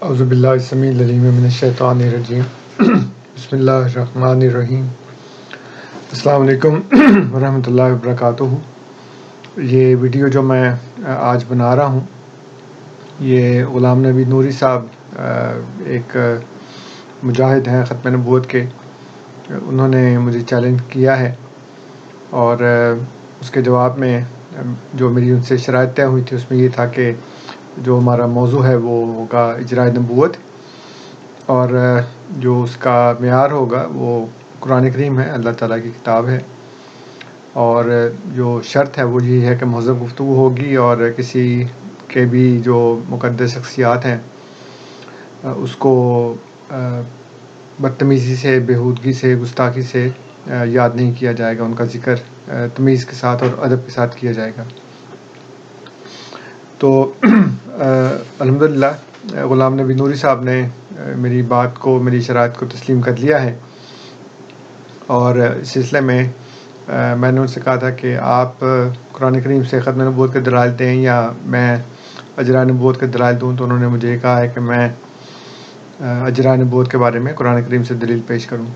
اعوذ باللہ السمیع العلیم من الشیطان الرجیم بسم اللہ الرحمن الرحیم۔ السلام علیکم ورحمۃ اللہ وبرکاتہ۔ یہ ویڈیو جو میں آج بنا رہا ہوں یہ غلام نبی نوری صاحب ایک مجاہد ہیں ختم نبوت کے، انہوں نے مجھے چیلنج کیا ہے اور اس کے جواب میں جو میری ان سے شرائط طے ہوئی تھی اس میں یہ تھا کہ جو ہمارا موضوع ہے وہ ہوگا اجراء نبوت، اور جو اس کا معیار ہوگا وہ قرآن کریم ہے، اللہ تعالیٰ کی کتاب ہے، اور جو شرط ہے وہ یہ ہے کہ مہذب گفتگو ہوگی اور کسی کے بھی جو مقدس شخصیات ہیں اس کو بدتمیزی سے، بےہودگی سے، گستاخی سے یاد نہیں کیا جائے گا، ان کا ذکر تمیز کے ساتھ اور ادب کے ساتھ کیا جائے گا۔ تو الحمدللہ غلام نبی نوری صاحب نے میری بات کو، میری شرائط کو تسلیم کر لیا ہے، اور اس سلسلے میں میں نے ان سے کہا تھا کہ آپ قرآن کریم سے ختم نبوت کے دلائل دیں یا میں اجراء نبوت کے دلائل دوں، تو انہوں نے مجھے کہا ہے کہ میں اجراء نبوت کے بارے میں قرآن کریم سے دلیل پیش کروں۔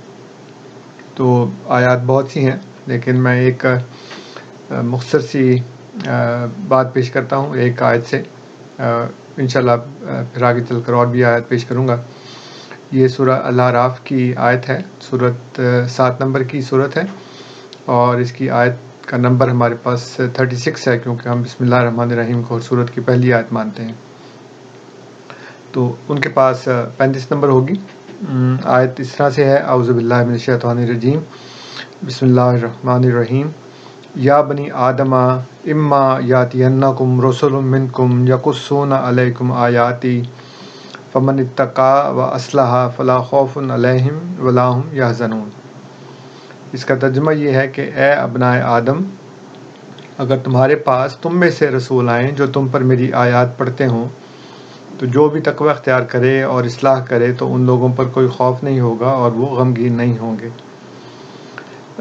تو آیات بہت سی ہیں لیکن میں ایک مختصر سی بات پیش کرتا ہوں ایک آیت سے، انشاءاللہ پھر آگے چل کر اور بھی آیت پیش کروں گا۔ یہ سورہ الاعراف کی آیت ہے، سورت 7 نمبر کی سورت ہے، اور اس کی آیت کا نمبر ہمارے پاس 36 ہے، کیونکہ ہم بسم اللہ الرحمن الرحیم کو سورت کی پہلی آیت مانتے ہیں، تو ان کے پاس 35 نمبر ہوگی۔ آیت اس طرح سے ہے: اعوذ باللہ من الشیطان الرجیم، بسم اللہ الرحمن الرحیم، یا بنی آدم اما یاتینکم رسل منکم یقصون علیکم آیاتی فمن اتقی و اصلح فلا خوف علیہم ولا ہم یحزنون۔ اس کا ترجمہ یہ ہے کہ اے ابنائے آدم، اگر تمہارے پاس تم میں سے رسول آئیں جو تم پر میری آیات پڑھتے ہوں تو جو بھی تقوی اختیار کرے اور اصلاح کرے تو ان لوگوں پر کوئی خوف نہیں ہوگا اور وہ غمگین نہیں ہوں گے۔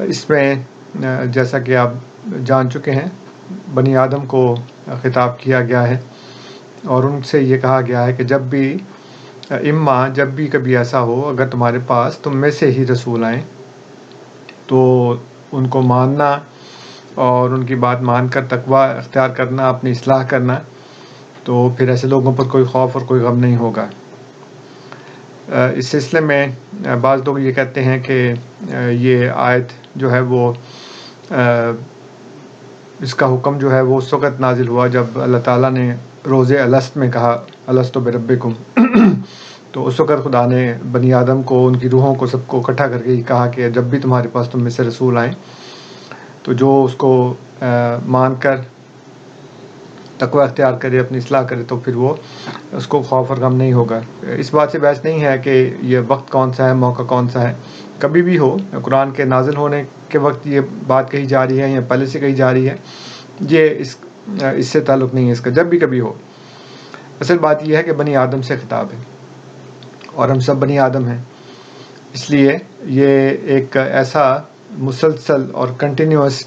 اس میں جیسا کہ آپ جان چکے ہیں بنی آدم کو خطاب کیا گیا ہے اور ان سے یہ کہا گیا ہے کہ جب بھی کبھی ایسا ہو، اگر تمہارے پاس تم میں سے ہی رسول آئیں تو ان کو ماننا اور ان کی بات مان کر تقوی اختیار کرنا، اپنی اصلاح کرنا، تو پھر ایسے لوگوں پر کوئی خوف اور کوئی غم نہیں ہوگا۔ اس سلسلے میں بعض لوگ یہ کہتے ہیں کہ یہ آیت جو ہے وہ اس کا حکم جو ہے وہ اس وقت نازل ہوا جب اللہ تعالیٰ نے روز الست میں کہا الست بربکم تو اس وقت خدا نے بنی آدم کو، ان کی روحوں کو، سب کو اکٹھا کر کے کہا کہ جب بھی تمہارے پاس تم میں سے رسول آئیں تو جو اس کو مان کر تقوی اختیار کرے، اپنی اصلاح کرے، تو پھر وہ اس کو خوف اور غم نہیں ہوگا۔ اس بات سے بحث نہیں ہے کہ یہ وقت کون سا ہے، موقع کون سا ہے، کبھی بھی ہو، قرآن کے نازل ہونے کے وقت یہ بات کہی جا رہی ہے یا پہلے سے کہی جا رہی ہے، یہ اس سے تعلق نہیں ہے اس کا، جب بھی کبھی ہو۔ اصل بات یہ ہے کہ بنی آدم سے خطاب ہے اور ہم سب بنی آدم ہیں، اس لیے یہ ایک ایسا مسلسل اور کنٹینیوس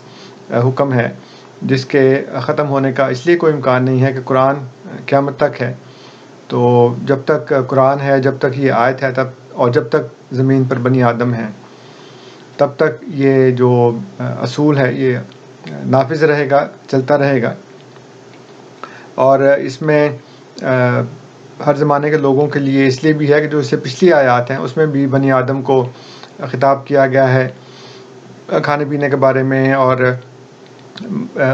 حکم ہے جس کے ختم ہونے کا اس لیے کوئی امکان نہیں ہے کہ قرآن قیامت تک ہے، تو جب تک قرآن ہے، جب تک یہ آیت ہے، تب اور جب تک زمین پر بنی آدم ہیں تب تک یہ جو اصول ہے یہ نافذ رہے گا، چلتا رہے گا، اور اس میں ہر زمانے کے لوگوں کے لیے اس لیے بھی ہے کہ جو اس سے پچھلی آیات ہیں اس میں بھی بنی آدم کو خطاب کیا گیا ہے کھانے پینے کے بارے میں، اور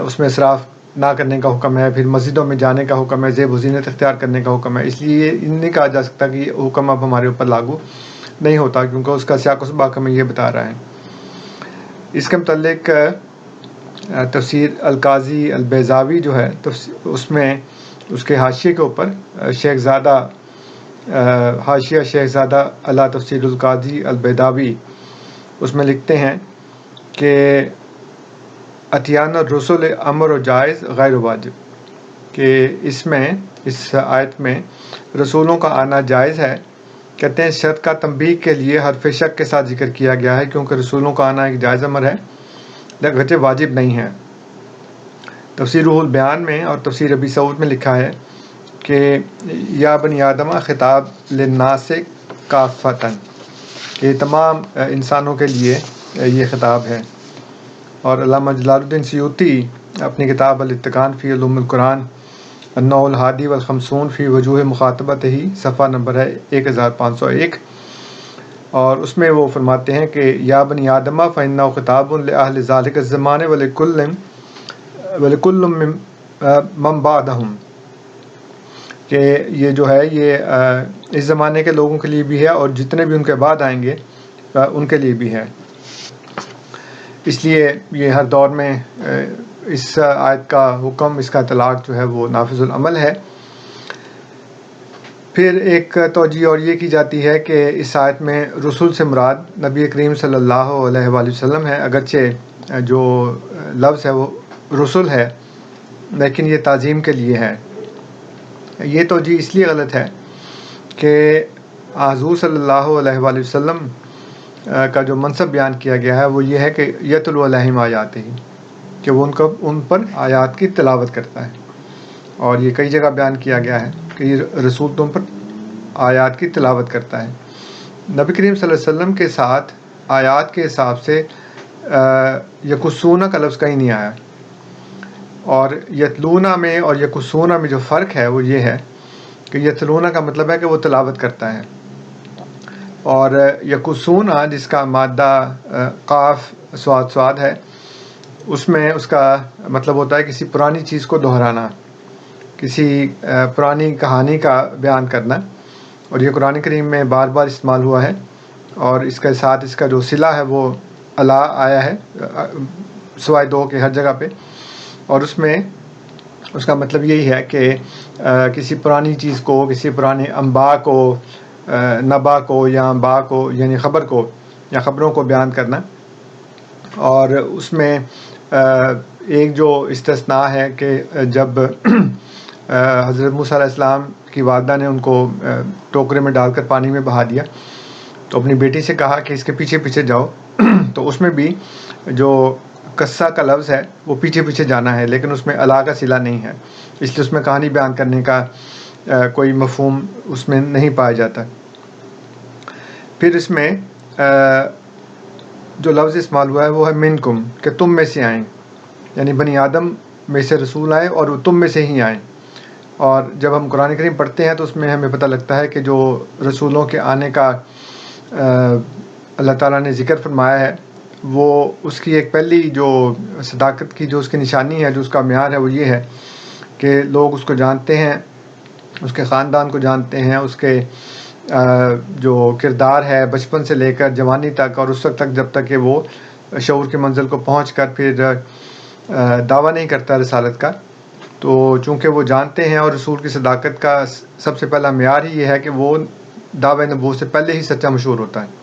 اس میں اسراف نہ کرنے کا حکم ہے، پھر مسجدوں میں جانے کا حکم ہے، زیب و زینت اختیار کرنے کا حکم ہے، اس لیے نہیں کہا جا سکتا کہ یہ حکم اب ہمارے اوپر لاگو نہیں ہوتا، کیونکہ اس کا سیاق و سباق ہمیں یہ بتا رہا ہے۔ اس کے متعلق تفسیر القاضی البیضاوی جو ہے اس میں اس کے حاشیے کے اوپر شیخ زادہ حاشیہ شیخ زادہ علی تفسیر القاضی البیضاوی اس میں لکھتے ہیں کہ اتیان الرسل امر و جائز غیر واجب، کہ اس آیت میں رسولوں کا آنا جائز ہے۔ کہتے ہیں شرط کا تنبیہ کے لیے حرف شک کے ساتھ ذکر کیا گیا ہے، کیونکہ رسولوں کا آنا ایک جائز امر ہے گرچہ واجب نہیں ہے۔ تفسیر روح البیان میں اور تفسیر ابی سعود میں لکھا ہے کہ یا بنی آدم خطاب للناس کافتن، یہ تمام انسانوں کے لیے یہ خطاب ہے۔ اور علامہ جلال الدین سیوطی اپنی کتاب الاتقان فی علوم القرآن النوع الحادی والخمسون فی وجوہ مخاطبتہ صفحہ نمبر ہے 1501، اور اس میں وہ فرماتے ہیں کہ یا بنی آدمہ فإنہ خطاب لأہل ذالک الزمان ولکل من بعدہم، کہ یہ جو ہے یہ اس زمانے کے لوگوں کے لیے بھی ہے اور جتنے بھی ان کے بعد آئیں گے ان کے لیے بھی ہے۔ اس لیے یہ ہر دور میں اس آیت کا حکم، اس کا اطلاق جو ہے وہ نافذ العمل ہے۔ پھر ایک توجہ اور یہ کی جاتی ہے کہ اس آیت میں رسول سے مراد نبی کریم صلی اللہ علیہ وآلہ وسلم ہے، اگرچہ جو لفظ ہے وہ رسول ہے لیکن یہ تعظیم کے لیے ہے۔ یہ توجہ اس لیے غلط ہے کہ حضور صلی اللہ علیہ وآلہ وسلم کا جو منصب بیان کیا گیا ہے وہ یہ ہے کہ یتلو علیہم آیاتہ، کہ وہ ان پر آیات کی تلاوت کرتا ہے، اور یہ کئی جگہ بیان کیا گیا ہے کہ یہ رسول تم پر آیات کی تلاوت کرتا ہے۔ نبی کریم صلی اللہ علیہ وسلم کے ساتھ آیات کے حساب سے یقصون کا لفظ کہیں نہیں آیا، اور یتلونا میں اور یقصون میں جو فرق ہے وہ یہ ہے کہ یتلونا کا مطلب ہے کہ وہ تلاوت کرتا ہے، اور یقصون جس کا مادہ قاف صاد ہے، اس میں اس کا مطلب ہوتا ہے کسی پرانی چیز کو دہرانا، کسی پرانی کہانی کا بیان کرنا، اور یہ قرآن کریم میں بار بار استعمال ہوا ہے، اور اس کے ساتھ اس کا جو صلہ ہے وہ الا آیا ہے سوائے دو کے ہر جگہ پہ، اور اس میں اس کا مطلب یہی ہے کہ کسی پرانی چیز کو، کسی پرانے انباء کو، نبا کو یا انباء کو یعنی خبر کو یا خبروں کو بیان کرنا۔ اور اس میں ایک جو استثناء ہے کہ جب حضرت موسیٰ علیہ السلام کی والدہ نے ان کو ٹوکرے میں ڈال کر پانی میں بہا دیا تو اپنی بیٹی سے کہا کہ اس کے پیچھے پیچھے جاؤ، تو اس میں بھی جو قصہ کا لفظ ہے وہ پیچھے پیچھے جانا ہے، لیکن اس میں الا کا صلہ نہیں ہے، اس لیے اس میں کہانی بیان کرنے کا کوئی مفہوم اس میں نہیں پایا جاتا۔ پھر اس میں جو لفظ استعمال ہوا ہے وہ ہے منکم، کہ تم میں سے آئیں، یعنی بنی آدم میں سے رسول آئیں اور وہ تم میں سے ہی آئیں۔ اور جب ہم قرآن کریم پڑھتے ہیں تو اس میں ہمیں پتہ لگتا ہے کہ جو رسولوں کے آنے کا اللہ تعالیٰ نے ذکر فرمایا ہے وہ اس کی ایک پہلی جو صداقت کی جو اس کی نشانی ہے، جو اس کا معیار ہے وہ یہ ہے کہ لوگ اس کو جانتے ہیں، اس کے خاندان کو جانتے ہیں، اس کے جو کردار ہے بچپن سے لے کر جوانی تک، اور اس وقت تک جب تک کہ وہ شعور کی منزل کو پہنچ کر پھر دعویٰ نہیں کرتا رسالت کا، تو چونکہ وہ جانتے ہیں، اور رسول کی صداقت کا سب سے پہلا معیار ہی یہ ہے کہ وہ دعوی نبوت سے پہلے ہی سچا مشہور ہوتا ہے،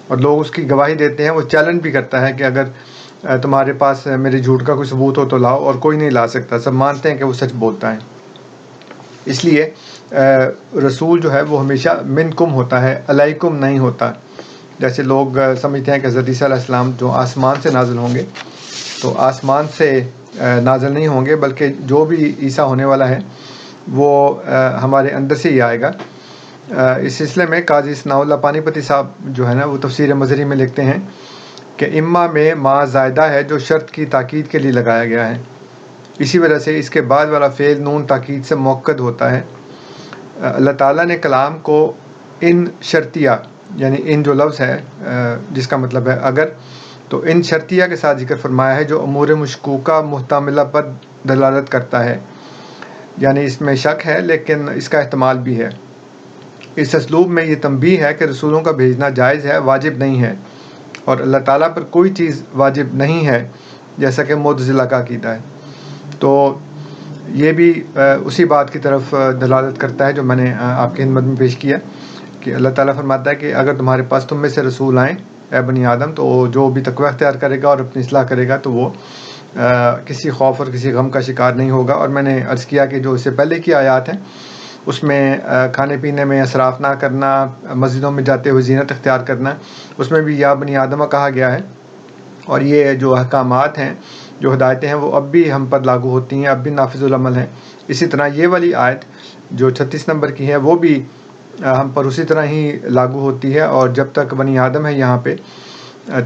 اور لوگ اس کی گواہی دیتے ہیں۔ وہ چیلنج بھی کرتا ہے کہ اگر تمہارے پاس میرے جھوٹ کا کوئی ثبوت ہو تو لاؤ، اور کوئی نہیں لا سکتا، سب مانتے ہیں کہ وہ سچ بولتا ہے۔ اس لیے رسول جو ہے وہ ہمیشہ منکم ہوتا ہے، علیکم نہیں ہوتا۔ جیسے لوگ سمجھتے ہیں کہ حضرت عیسیٰ علیہ السلام جو آسمان سے نازل ہوں گے، تو آسمان سے نازل نہیں ہوں گے، بلکہ جو بھی عیسیٰ ہونے والا ہے وہ ہمارے اندر سے ہی آئے گا۔ اس سلسلے میں قاضی ثناء اللہ پانی پتی صاحب جو ہے نا وہ تفسیر مظہری میں لکھتے ہیں کہ اما میں ما زائدہ ہے جو شرط کی تاکید کے لیے لگایا گیا ہے، اسی وجہ سے اس کے بعد والا فعل نون تاکید سے موقد ہوتا ہے۔ اللہ تعالیٰ نے کلام کو ان شرطیہ، یعنی ان جو لفظ ہے جس کا مطلب ہے اگر، تو ان شرطیہ کے ساتھ ذکر فرمایا ہے جو امور مشکوکہ محتملہ پر دلالت کرتا ہے، یعنی اس میں شک ہے لیکن اس کا احتمال بھی ہے۔ اس اسلوب میں یہ تنبیہ ہے کہ رسولوں کا بھیجنا جائز ہے، واجب نہیں ہے، اور اللہ تعالیٰ پر کوئی چیز واجب نہیں ہے، جیسا کہ معتزلہ کا عقیدہ ہے۔ تو یہ بھی اسی بات کی طرف دلالت کرتا ہے جو میں نے آپ کی خدمت میں پیش کیا کہ اللہ تعالیٰ فرماتا ہے کہ اگر تمہارے پاس تم میں سے رسول آئیں اے بنی آدم، تو جو بھی تقوی اختیار کرے گا اور اپنی اصلاح کرے گا تو وہ کسی خوف اور کسی غم کا شکار نہیں ہوگا۔ اور میں نے عرض کیا کہ جو اس سے پہلے کی آیات ہیں اس میں کھانے پینے میں اسراف نہ کرنا، مسجدوں میں جاتے ہوئے زینت اختیار کرنا، اس میں بھی یا بنی آدمہ کہا گیا ہے، اور یہ جو احکامات ہیں، جو ہدایتیں ہیں وہ اب بھی ہم پر لاگو ہوتی ہیں، اب بھی نافذ العمل ہیں۔ اسی طرح یہ والی آیت جو 36 نمبر کی ہے وہ بھی ہم پر اسی طرح ہی لاگو ہوتی ہے، اور جب تک بنی آدم ہے یہاں پہ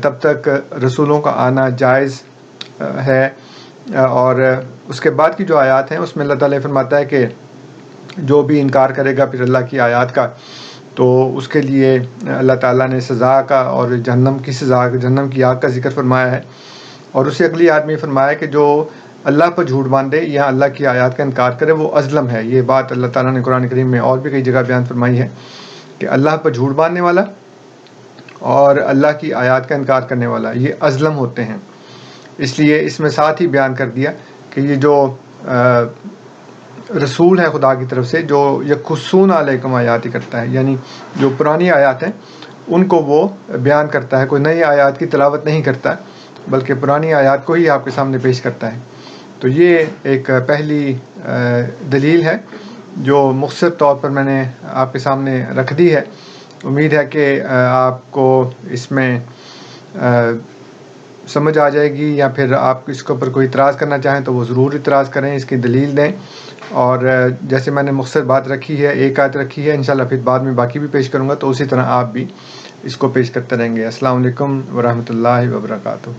تب تک رسولوں کا آنا جائز ہے۔ اور اس کے بعد کی جو آیات ہیں اس میں اللہ تعالیٰ فرماتا ہے کہ جو بھی انکار کرے گا پھر اللہ کی آیات کا، تو اس کے لیے اللہ تعالیٰ نے سزا کا اور جہنم کی سزا، جہنم کی آگ کا ذکر فرمایا ہے۔ اور اسی اگلی آیت میں فرمایا کہ جو اللہ پر جھوٹ باندھے یا اللہ کی آیات کا انکار کرے وہ اظلم ہے۔ یہ بات اللہ تعالیٰ نے قرآن کریم میں اور بھی کئی جگہ بیان فرمائی ہے کہ اللہ پر جھوٹ باندھنے والا اور اللہ کی آیات کا انکار کرنے والا یہ اظلم ہوتے ہیں۔ اس لیے اس میں ساتھ ہی بیان کر دیا کہ یہ جو رسول ہے خدا کی طرف سے جو یقصون علیکم آیاتی کرتا ہے، یعنی جو پرانی آیات ہیں ان کو وہ بیان کرتا ہے، کوئی نئی آیات کی تلاوت نہیں کرتا بلکہ پرانی آیات کو ہی آپ کے سامنے پیش کرتا ہے۔ تو یہ ایک پہلی دلیل ہے جو مختصر طور پر میں نے آپ کے سامنے رکھ دی ہے۔ امید ہے کہ آپ کو اس میں سمجھ آ جائے گی، یا پھر آپ اس کے اوپر کوئی اعتراض کرنا چاہیں تو وہ ضرور اعتراض کریں، اس کی دلیل دیں۔ اور جیسے میں نے مختصر بات رکھی ہے، ایک آیت رکھی ہے، انشاءاللہ پھر بعد میں باقی بھی پیش کروں گا، تو اسی طرح آپ بھی اس کو پیش کرتے رہیں گے۔ السلام علیکم ورحمۃ اللہ وبرکاتہ۔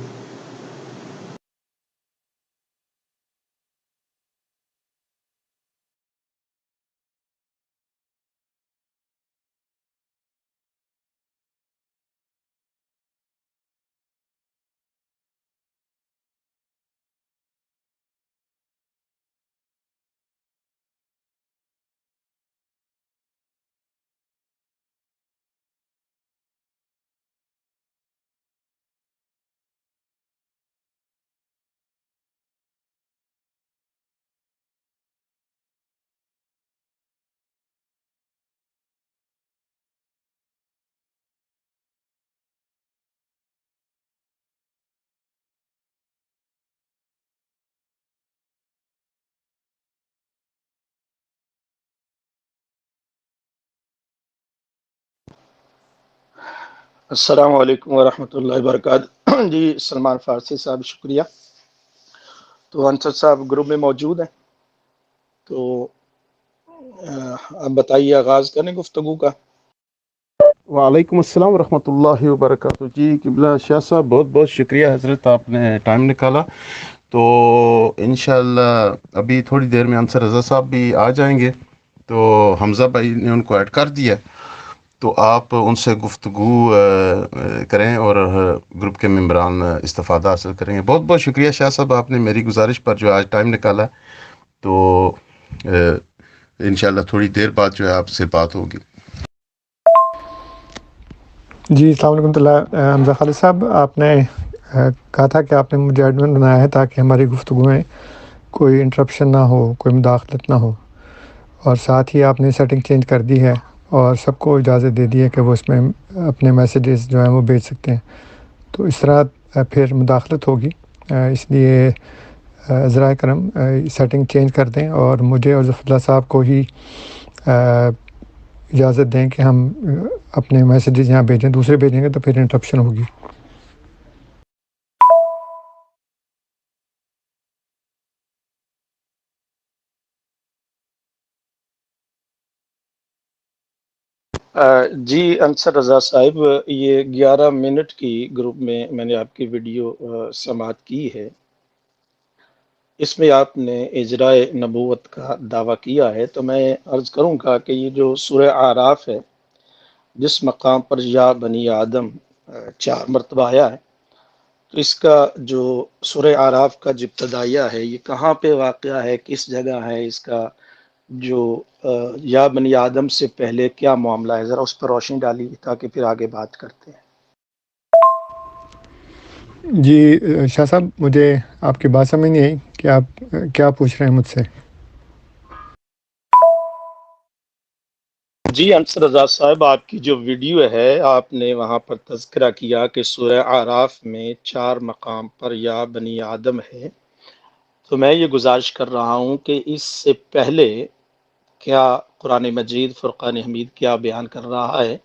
السلام علیکم ورحمۃ اللہ وبرکاتہ۔ جی سلمان فارسی صاحب شکریہ۔ تو انصر صاحب گروپ میں موجود ہیں، تو اب بتائیے آغاز کریں گفتگو کا۔ وعلیکم السلام ورحمۃ اللہ وبرکاتہ۔ جی قبلہ شاہ صاحب بہت بہت شکریہ حضرت، آپ نے ٹائم نکالا۔ تو انشاءاللہ ابھی تھوڑی دیر میں انصر رضا صاحب بھی آ جائیں گے، تو حمزہ بھائی نے ان کو ایڈ کر دیا، تو آپ ان سے گفتگو کریں اور گروپ کے ممبران استفادہ حاصل کریں گے۔ بہت بہت شکریہ شاہ صاحب، آپ نے میری گزارش پر جو آج ٹائم نکالا، تو انشاءاللہ تھوڑی دیر بعد جو ہے آپ سے بات ہوگی۔ جی السلام علیکم اللہ حمزہ خالد صاحب، آپ نے کہا تھا کہ آپ نے مجھے ایڈمن بنایا ہے تاکہ ہماری گفتگو میں کوئی انٹرپشن نہ ہو، کوئی مداخلت نہ ہو، اور ساتھ ہی آپ نے سیٹنگ چینج کر دی ہے اور سب کو اجازت دے دی ہے کہ وہ اس میں اپنے میسیجز جو ہیں وہ بھیج سکتے ہیں، تو اس طرح پھر مداخلت ہوگی۔ اس لیے ذرائع کرم سیٹنگ چینج کر دیں اور مجھے اور ظفر اللہ صاحب کو ہی اجازت دیں کہ ہم اپنے میسیجز یہاں بھیجیں، دوسرے بھیجیں گے تو پھر انٹرپشن ہوگی۔ جی انصر رضا صاحب، یہ 11 منٹ کی گروپ میں نے آپ کی ویڈیو سماعت کی ہے، اس میں آپ نے اجراء نبوت کا دعویٰ کیا ہے، تو میں عرض کروں گا کہ یہ جو سورہ اعراف ہے جس مقام پر یا بنی آدم 4 مرتبہ آیا ہے، تو اس کا جو سورہ اعراف کا جو ابتدائیہ ہے یہ کہاں پہ واقعہ ہے، کس جگہ ہے، اس کا جو یا بنی آدم سے پہلے کیا معاملہ ہے، ذرا اس پر روشنی ڈالی تاکہ پھر آگے بات کرتے ہیں۔ جی شاہ صاحب، مجھے آپ کی بات سمجھ نہیں آئی کہ آپ کیا پوچھ رہے ہیں مجھ سے۔ جی انصر رضا صاحب، آپ کی جو ویڈیو ہے آپ نے وہاں پر تذکرہ کیا کہ سورہ اعراف میں 4 مقام پر یا بنی آدم ہے، تو میں یہ گزارش کر رہا ہوں کہ اس سے پہلے کیا قرآن مجید فرقان حمید کیا بیان کر رہا ہے،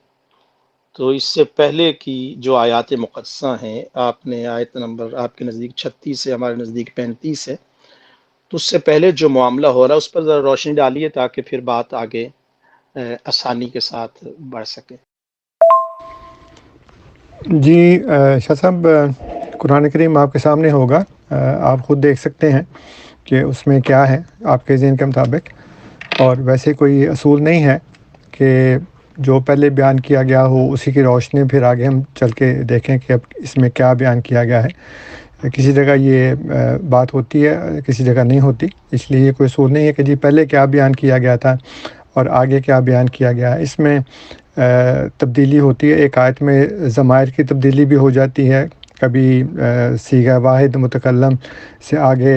تو اس سے پہلے کی جو آیات مقدسہ ہیں، آپ نے آیت نمبر آپ کے نزدیک 36 ہے، ہمارے نزدیک 35 ہے، تو اس سے پہلے جو معاملہ ہو رہا ہے اس پر ذرا روشنی ڈالیے تاکہ پھر بات آگے آسانی کے ساتھ بڑھ سکے۔ جی شاہ صاحب، قرآن کریم آپ کے سامنے ہوگا، آپ خود دیکھ سکتے ہیں کہ اس میں کیا ہے آپ کے ذہن کے مطابق، اور ویسے کوئی اصول نہیں ہے کہ جو پہلے بیان کیا گیا ہو اسی کی روشنی پھر آگے ہم چل کے دیکھیں کہ اب اس میں کیا بیان کیا گیا ہے۔ کسی جگہ یہ بات ہوتی ہے، کسی جگہ نہیں ہوتی، اس لیے یہ کوئی اصول نہیں ہے کہ جی پہلے کیا بیان کیا گیا تھا اور آگے کیا بیان کیا گیا ہے۔ اس میں تبدیلی ہوتی ہے، ایک آیت میں ضمائر کی تبدیلی بھی ہو جاتی ہے، کبھی صیغہ واحد متکلم سے آگے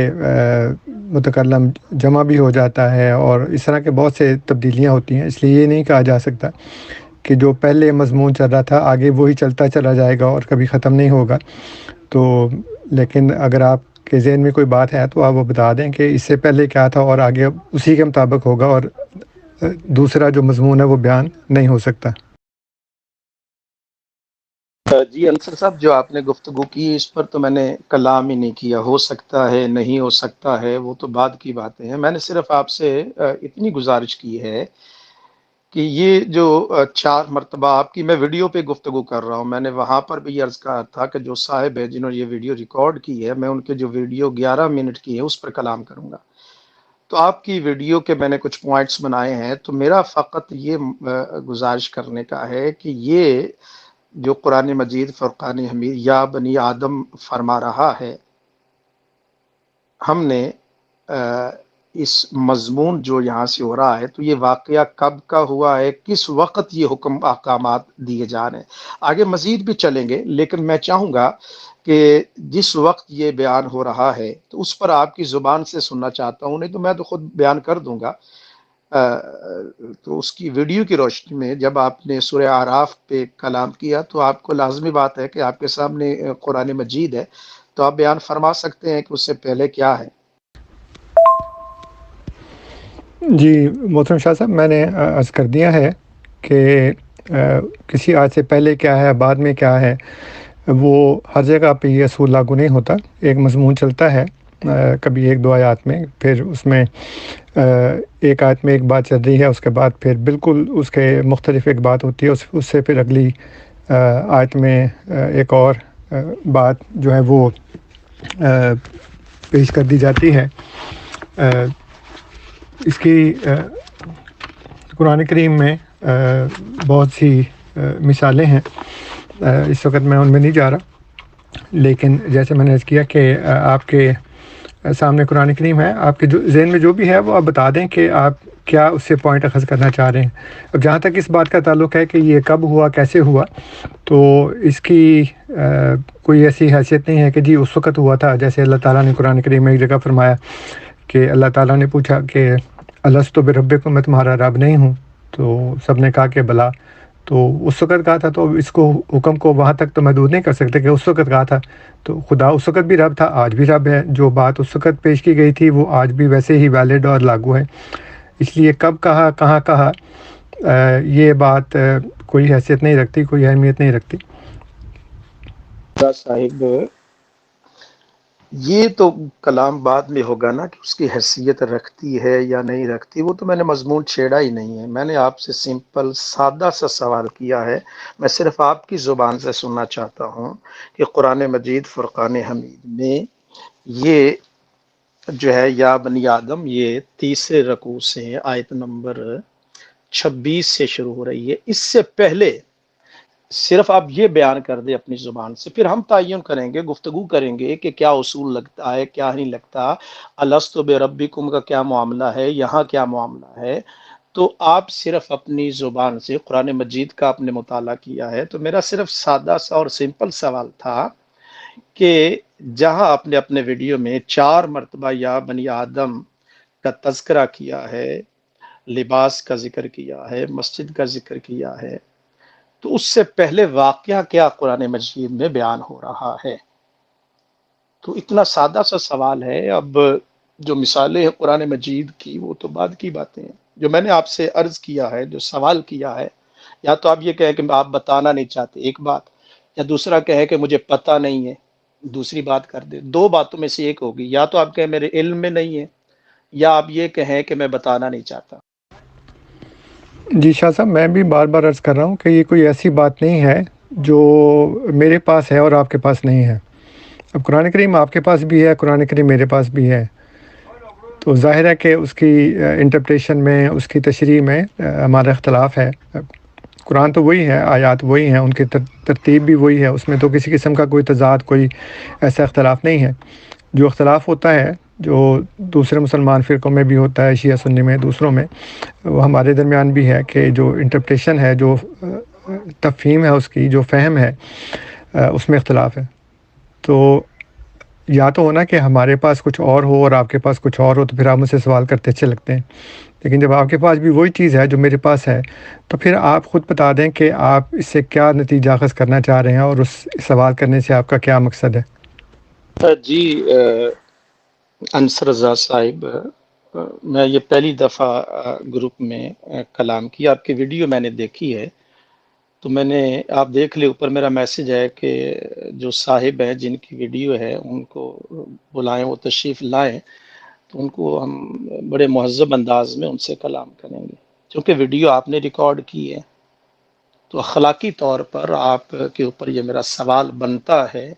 متکلم جمع بھی ہو جاتا ہے، اور اس طرح کے بہت سے تبدیلیاں ہوتی ہیں۔ اس لیے یہ نہیں کہا جا سکتا کہ جو پہلے مضمون چل رہا تھا آگے وہی چلتا چلا جائے گا اور کبھی ختم نہیں ہوگا۔ تو لیکن اگر آپ کے ذہن میں کوئی بات ہے تو آپ وہ بتا دیں کہ اس سے پہلے کیا تھا اور آگے اسی کے مطابق ہوگا، اور دوسرا جو مضمون ہے وہ بیان نہیں ہو سکتا۔ جی انصر صاحب، جو آپ نے گفتگو کی اس پر تو میں نے کلام ہی نہیں کیا، ہو سکتا ہے نہیں ہو سکتا ہے وہ تو بعد کی باتیں ہیں۔ میں نے صرف آپ سے اتنی گزارش کی ہے کہ یہ جو 4 مرتبہ آپ کی میں ویڈیو پہ گفتگو کر رہا ہوں، میں نے وہاں پر بھی عرض کہا تھا کہ جو صاحب ہے جنہوں نے یہ ویڈیو ریکارڈ کی ہے، میں ان کے جو ویڈیو 11 منٹ کی ہے اس پر کلام کروں گا۔ تو آپ کی ویڈیو کے میں نے کچھ پوائنٹس بنائے ہیں، تو میرا فقط یہ گزارش کرنے کا ہے کہ یہ جو قرآن مجید فرقان حمید یا بنی آدم فرما رہا ہے، ہم نے اس مضمون جو یہاں سے ہو رہا ہے تو یہ واقعہ کب کا ہوا ہے، کس وقت یہ حکم احکامات دیے جا رہے ہیں۔ آگے مزید بھی چلیں گے، لیکن میں چاہوں گا کہ جس وقت یہ بیان ہو رہا ہے تو اس پر آپ کی زبان سے سننا چاہتا ہوں، نہیں تو میں تو خود بیان کر دوں گا۔ تو اس کی ویڈیو کی روشنی میں جب آپ نے سورہ اعراف پہ کلام کیا تو آپ کو لازمی بات ہے کہ آپ کے سامنے قرآن مجید ہے، تو آپ بیان فرما سکتے ہیں کہ اس سے پہلے کیا ہے۔ جی محترم شاہ صاحب، میں نے عرض کر دیا ہے کہ کسی آیت سے پہلے کیا ہے بعد میں کیا ہے، وہ ہر جگہ پہ یہ اصول لاگو نہیں ہوتا۔ ایک مضمون چلتا ہے کبھی ایک دو آیات میں، پھر اس میں ایک آیت میں ایک بات چل رہی ہے، اس کے بعد پھر بالکل اس کے مختلف ایک بات ہوتی ہے، اس سے پھر اگلی آیت میں ایک اور بات جو ہے وہ پیش کر دی جاتی ہے۔ اس کی قرآن کریم میں بہت سی مثالیں ہیں، اس وقت میں ان میں نہیں جا رہا، لیکن جیسے میں نے عرض کیا کہ آپ کے سامنے قرآن کریم ہے، آپ کے جو ذہن میں جو بھی ہے وہ آپ بتا دیں کہ آپ کیا اس سے پوائنٹ اخذ کرنا چاہ رہے ہیں۔ اب جہاں تک اس بات کا تعلق ہے کہ یہ کب ہوا، کیسے ہوا، تو اس کی کوئی ایسی حیثیت نہیں ہے کہ جی اس وقت ہوا تھا۔ جیسے اللہ تعالیٰ نے قرآن کریم میں ایک جگہ فرمایا کہ اللہ تعالیٰ نے پوچھا کہ الستو بربکم، میں تمہارا رب نہیں ہوں؟ تو سب نے کہا کہ بلا۔ تو اس وقت کہا تھا، تو اس کو حکم کو وہاں تک تو محدود نہیں کر سکتے کہ اس وقت کہا تھا۔ تو خدا اس وقت بھی رب تھا، آج بھی رب ہے، جو بات اس وقت پیش کی گئی تھی وہ آج بھی ویسے ہی ویلڈ اور لاگو ہے۔ اس لیے کب کہا، کہاں کہا، یہ بات کوئی حیثیت نہیں رکھتی، کوئی اہمیت نہیں رکھتی۔ صاحب یہ تو کلام بعد میں ہوگا نا کہ اس کی حیثیت رکھتی ہے یا نہیں رکھتی، وہ تو میں نے مضمون چھیڑا ہی نہیں ہے۔ میں نے آپ سے سمپل سادہ سا سوال کیا ہے، میں صرف آپ کی زبان سے سننا چاہتا ہوں کہ قرآن مجید فرقان حمید میں یہ جو ہے یا بنی آدم، یہ تیسرے رکوع سے آیت نمبر 26 سے شروع ہو رہی ہے، اس سے پہلے صرف آپ یہ بیان کر دیں اپنی زبان سے، پھر ہم تعین کریں گے، گفتگو کریں گے کہ کیا اصول لگتا ہے کیا نہیں لگتا، الست بربکم کا کیا معاملہ ہے، یہاں کیا معاملہ ہے۔ تو آپ صرف اپنی زبان سے قرآن مجید کا آپ نے مطالعہ کیا ہے، تو میرا صرف سادہ سا اور سمپل سوال تھا کہ جہاں آپ نے اپنے ویڈیو میں 4 مرتبہ یا بنی آدم کا تذکرہ کیا ہے، لباس کا ذکر کیا ہے، مسجد کا ذکر کیا ہے، تو اس سے پہلے واقعہ کیا قرآن مجید میں بیان ہو رہا ہے؟ تو اتنا سادہ سا سوال ہے۔ اب جو مثالیں ہیں قرآن مجید کی وہ تو بعد کی باتیں ہیں۔ جو میں نے آپ سے عرض کیا ہے، جو سوال کیا ہے، یا تو آپ یہ کہیں کہ آپ بتانا نہیں چاہتے، ایک بات، یا دوسرا کہیں کہ مجھے پتہ نہیں ہے، دوسری بات کر دیں۔ دو باتوں میں سے ایک ہوگی، یا تو آپ کہیں میرے علم میں نہیں ہے، یا آپ یہ کہیں کہ میں بتانا نہیں چاہتا؟ جی شاہ صاحب، میں بھی بار بار عرض کر رہا ہوں کہ یہ کوئی ایسی بات نہیں ہے جو میرے پاس ہے اور آپ کے پاس نہیں ہے۔ اب قرآن کریم آپ کے پاس بھی ہے، قرآن کریم میرے پاس بھی ہے، تو ظاہر ہے کہ اس کی انٹرپریشن میں، اس کی تشریح میں ہمارا اختلاف ہے۔ قرآن تو وہی ہے، آیات وہی ہیں، ان کی ترتیب بھی وہی ہے، اس میں تو کسی قسم کا کوئی تضاد، کوئی ایسا اختلاف نہیں ہے۔ جو اختلاف ہوتا ہے، جو دوسرے مسلمان فرقوں میں بھی ہوتا ہے، شیعہ سنی میں، دوسروں میں، وہ ہمارے درمیان بھی ہے کہ جو انٹرپریشن ہے، جو تفہیم ہے، اس کی جو فہم ہے، اس میں اختلاف ہے۔ تو یا تو ہونا کہ ہمارے پاس کچھ اور ہو اور آپ کے پاس کچھ اور ہو، تو پھر آپ مجھ سے سوال کرتے اچھے لگتے ہیں، لیکن جب آپ کے پاس بھی وہی چیز ہے جو میرے پاس ہے، تو پھر آپ خود بتا دیں کہ آپ اس سے کیا نتیجہ اخذ کرنا چاہ رہے ہیں اور اس سوال کرنے سے آپ کا کیا مقصد ہے۔ جی انصر رضا صاحب، میں یہ پہلی دفعہ گروپ میں کلام کیا، آپ کی ویڈیو میں نے دیکھی ہے، تو میں نے، آپ دیکھ لے اوپر میرا میسج ہے کہ جو صاحب ہیں جن کی ویڈیو ہے ان کو بلائیں، وہ تشریف لائیں، تو ان کو ہم بڑے مہذب انداز میں ان سے کلام کریں گے، کیونکہ ویڈیو آپ نے ریکارڈ کی ہے، تو اخلاقی طور پر آپ کے اوپر یہ میرا سوال بنتا ہے،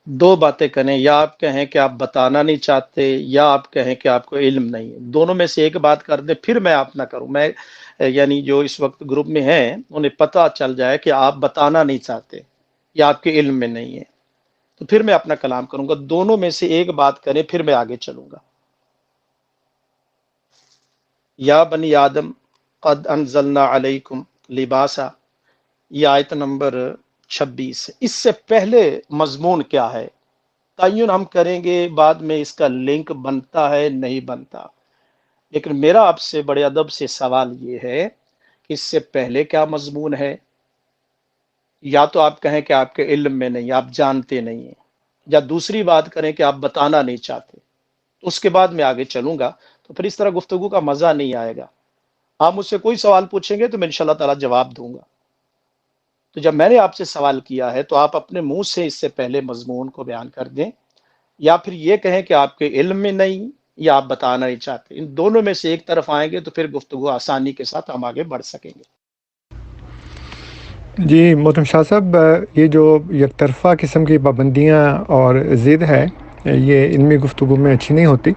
دو باتیں کریں، یا آپ کہیں کہ آپ بتانا نہیں چاہتے، یا آپ کہیں کہ آپ کو علم نہیں ہے، دونوں میں سے ایک بات کر دیں، پھر میں آپ نہ کروں، میں یعنی جو اس وقت گروپ میں ہیں انہیں پتہ چل جائے کہ آپ بتانا نہیں چاہتے یا آپ کے علم میں نہیں ہے، تو پھر میں اپنا کلام کروں گا، دونوں میں سے ایک بات کریں پھر میں آگے چلوں گا۔ یا بنی آدم قد انزلنا علیکم لباسا، یہ آیت نمبر 26، اس سے پہلے مضمون کیا ہے تعین ہم کریں گے، بعد میں اس کا لنک بنتا ہے نہیں بنتا، لیکن میرا آپ سے بڑے ادب سے سوال یہ ہے کہ اس سے پہلے کیا مضمون ہے، یا تو آپ کہیں کہ آپ کے علم میں نہیں، آپ جانتے نہیں ہیں، یا دوسری بات کریں کہ آپ بتانا نہیں چاہتے، اس کے بعد میں آگے چلوں گا، تو پھر اس طرح گفتگو کا مزہ نہیں آئے گا۔ آپ مجھ سے کوئی سوال پوچھیں گے تو میں انشاءاللہ تعالیٰ جواب دوں گا، تو جب میں نے آپ سے سوال کیا ہے تو آپ اپنے منہ سے اس سے پہلے مضمون کو بیان کر دیں، یا پھر یہ کہیں کہ آپ کے علم میں نہیں یا آپ بتانا نہیں چاہتے، ان دونوں میں سے ایک طرف آئیں گے تو پھر گفتگو آسانی کے ساتھ ہم آگے بڑھ سکیں گے۔ جی محترم شاہ صاحب، یہ جو یک طرفہ قسم کی پابندیاں اور ضد ہے، یہ علمی گفتگو میں اچھی نہیں ہوتی۔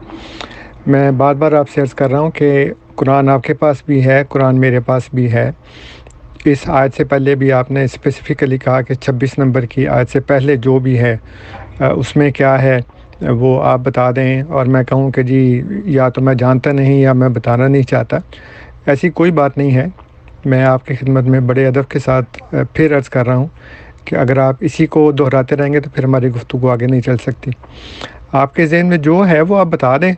میں بار بار آپ سے عرض کر رہا ہوں کہ قرآن آپ کے پاس بھی ہے، قرآن میرے پاس بھی ہے۔ اس آیت سے پہلے بھی آپ نے اسپیسیفکلی کہا کہ 26 نمبر کی آیت سے پہلے جو بھی ہے اس میں کیا ہے وہ آپ بتا دیں، اور میں کہوں کہ جی یا تو میں جانتا نہیں یا میں بتانا نہیں چاہتا، ایسی کوئی بات نہیں ہے۔ میں آپ کی خدمت میں بڑے ادب کے ساتھ پھر عرض کر رہا ہوں کہ اگر آپ اسی کو دہراتے رہیں گے تو پھر ہماری گفتگو آگے نہیں چل سکتی۔ آپ کے ذہن میں جو ہے وہ آپ بتا دیں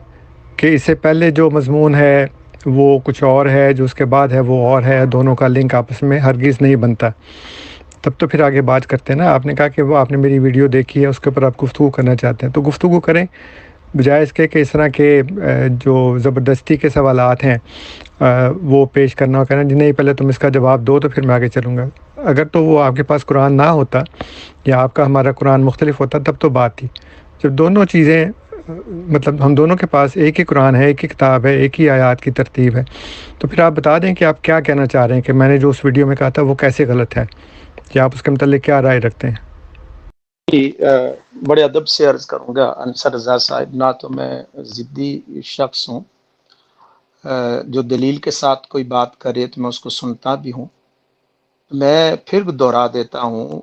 کہ اس سے پہلے جو مضمون ہے وہ کچھ اور ہے، جو اس کے بعد ہے وہ اور ہے، دونوں کا لنک آپس میں ہرگز نہیں بنتا، تب تو پھر آگے بات کرتے ہیں نا۔ آپ نے کہا کہ وہ آپ نے میری ویڈیو دیکھی ہے، اس کے اوپر آپ گفتگو کرنا چاہتے ہیں تو گفتگو کریں، بجائے اس کے کہ اس طرح کے جو زبردستی کے سوالات ہیں وہ پیش کرنا اور کہنا جی نہیں پہلے تم اس کا جواب دو تو پھر میں آگے چلوں گا۔ اگر تو وہ آپ کے پاس قرآن نہ ہوتا یا آپ کا ہمارا قرآن مختلف ہوتا تب تو بات تھی۔ جب دونوں چیزیں مطلب ہم دونوں کے پاس ایک ہی قرآن ہے، ایک ہی کتاب ہے، ایک ہی آیات کی ترتیب ہے، تو پھر آپ بتا دیں کہ آپ کیا کہنا چاہ رہے ہیں، کہ میں نے جو اس ویڈیو میں کہا تھا وہ کیسے غلط ہے، یا آپ اس کے متعلق کیا رائے رکھتے ہیں۔ جی، بڑے ادب سے عرض کروں گا انصر رضا صاحب، نہ تو میں ضدی شخص ہوں، جو دلیل کے ساتھ کوئی بات کرے تو میں اس کو سنتا بھی ہوں۔ میں پھر دہرا دیتا ہوں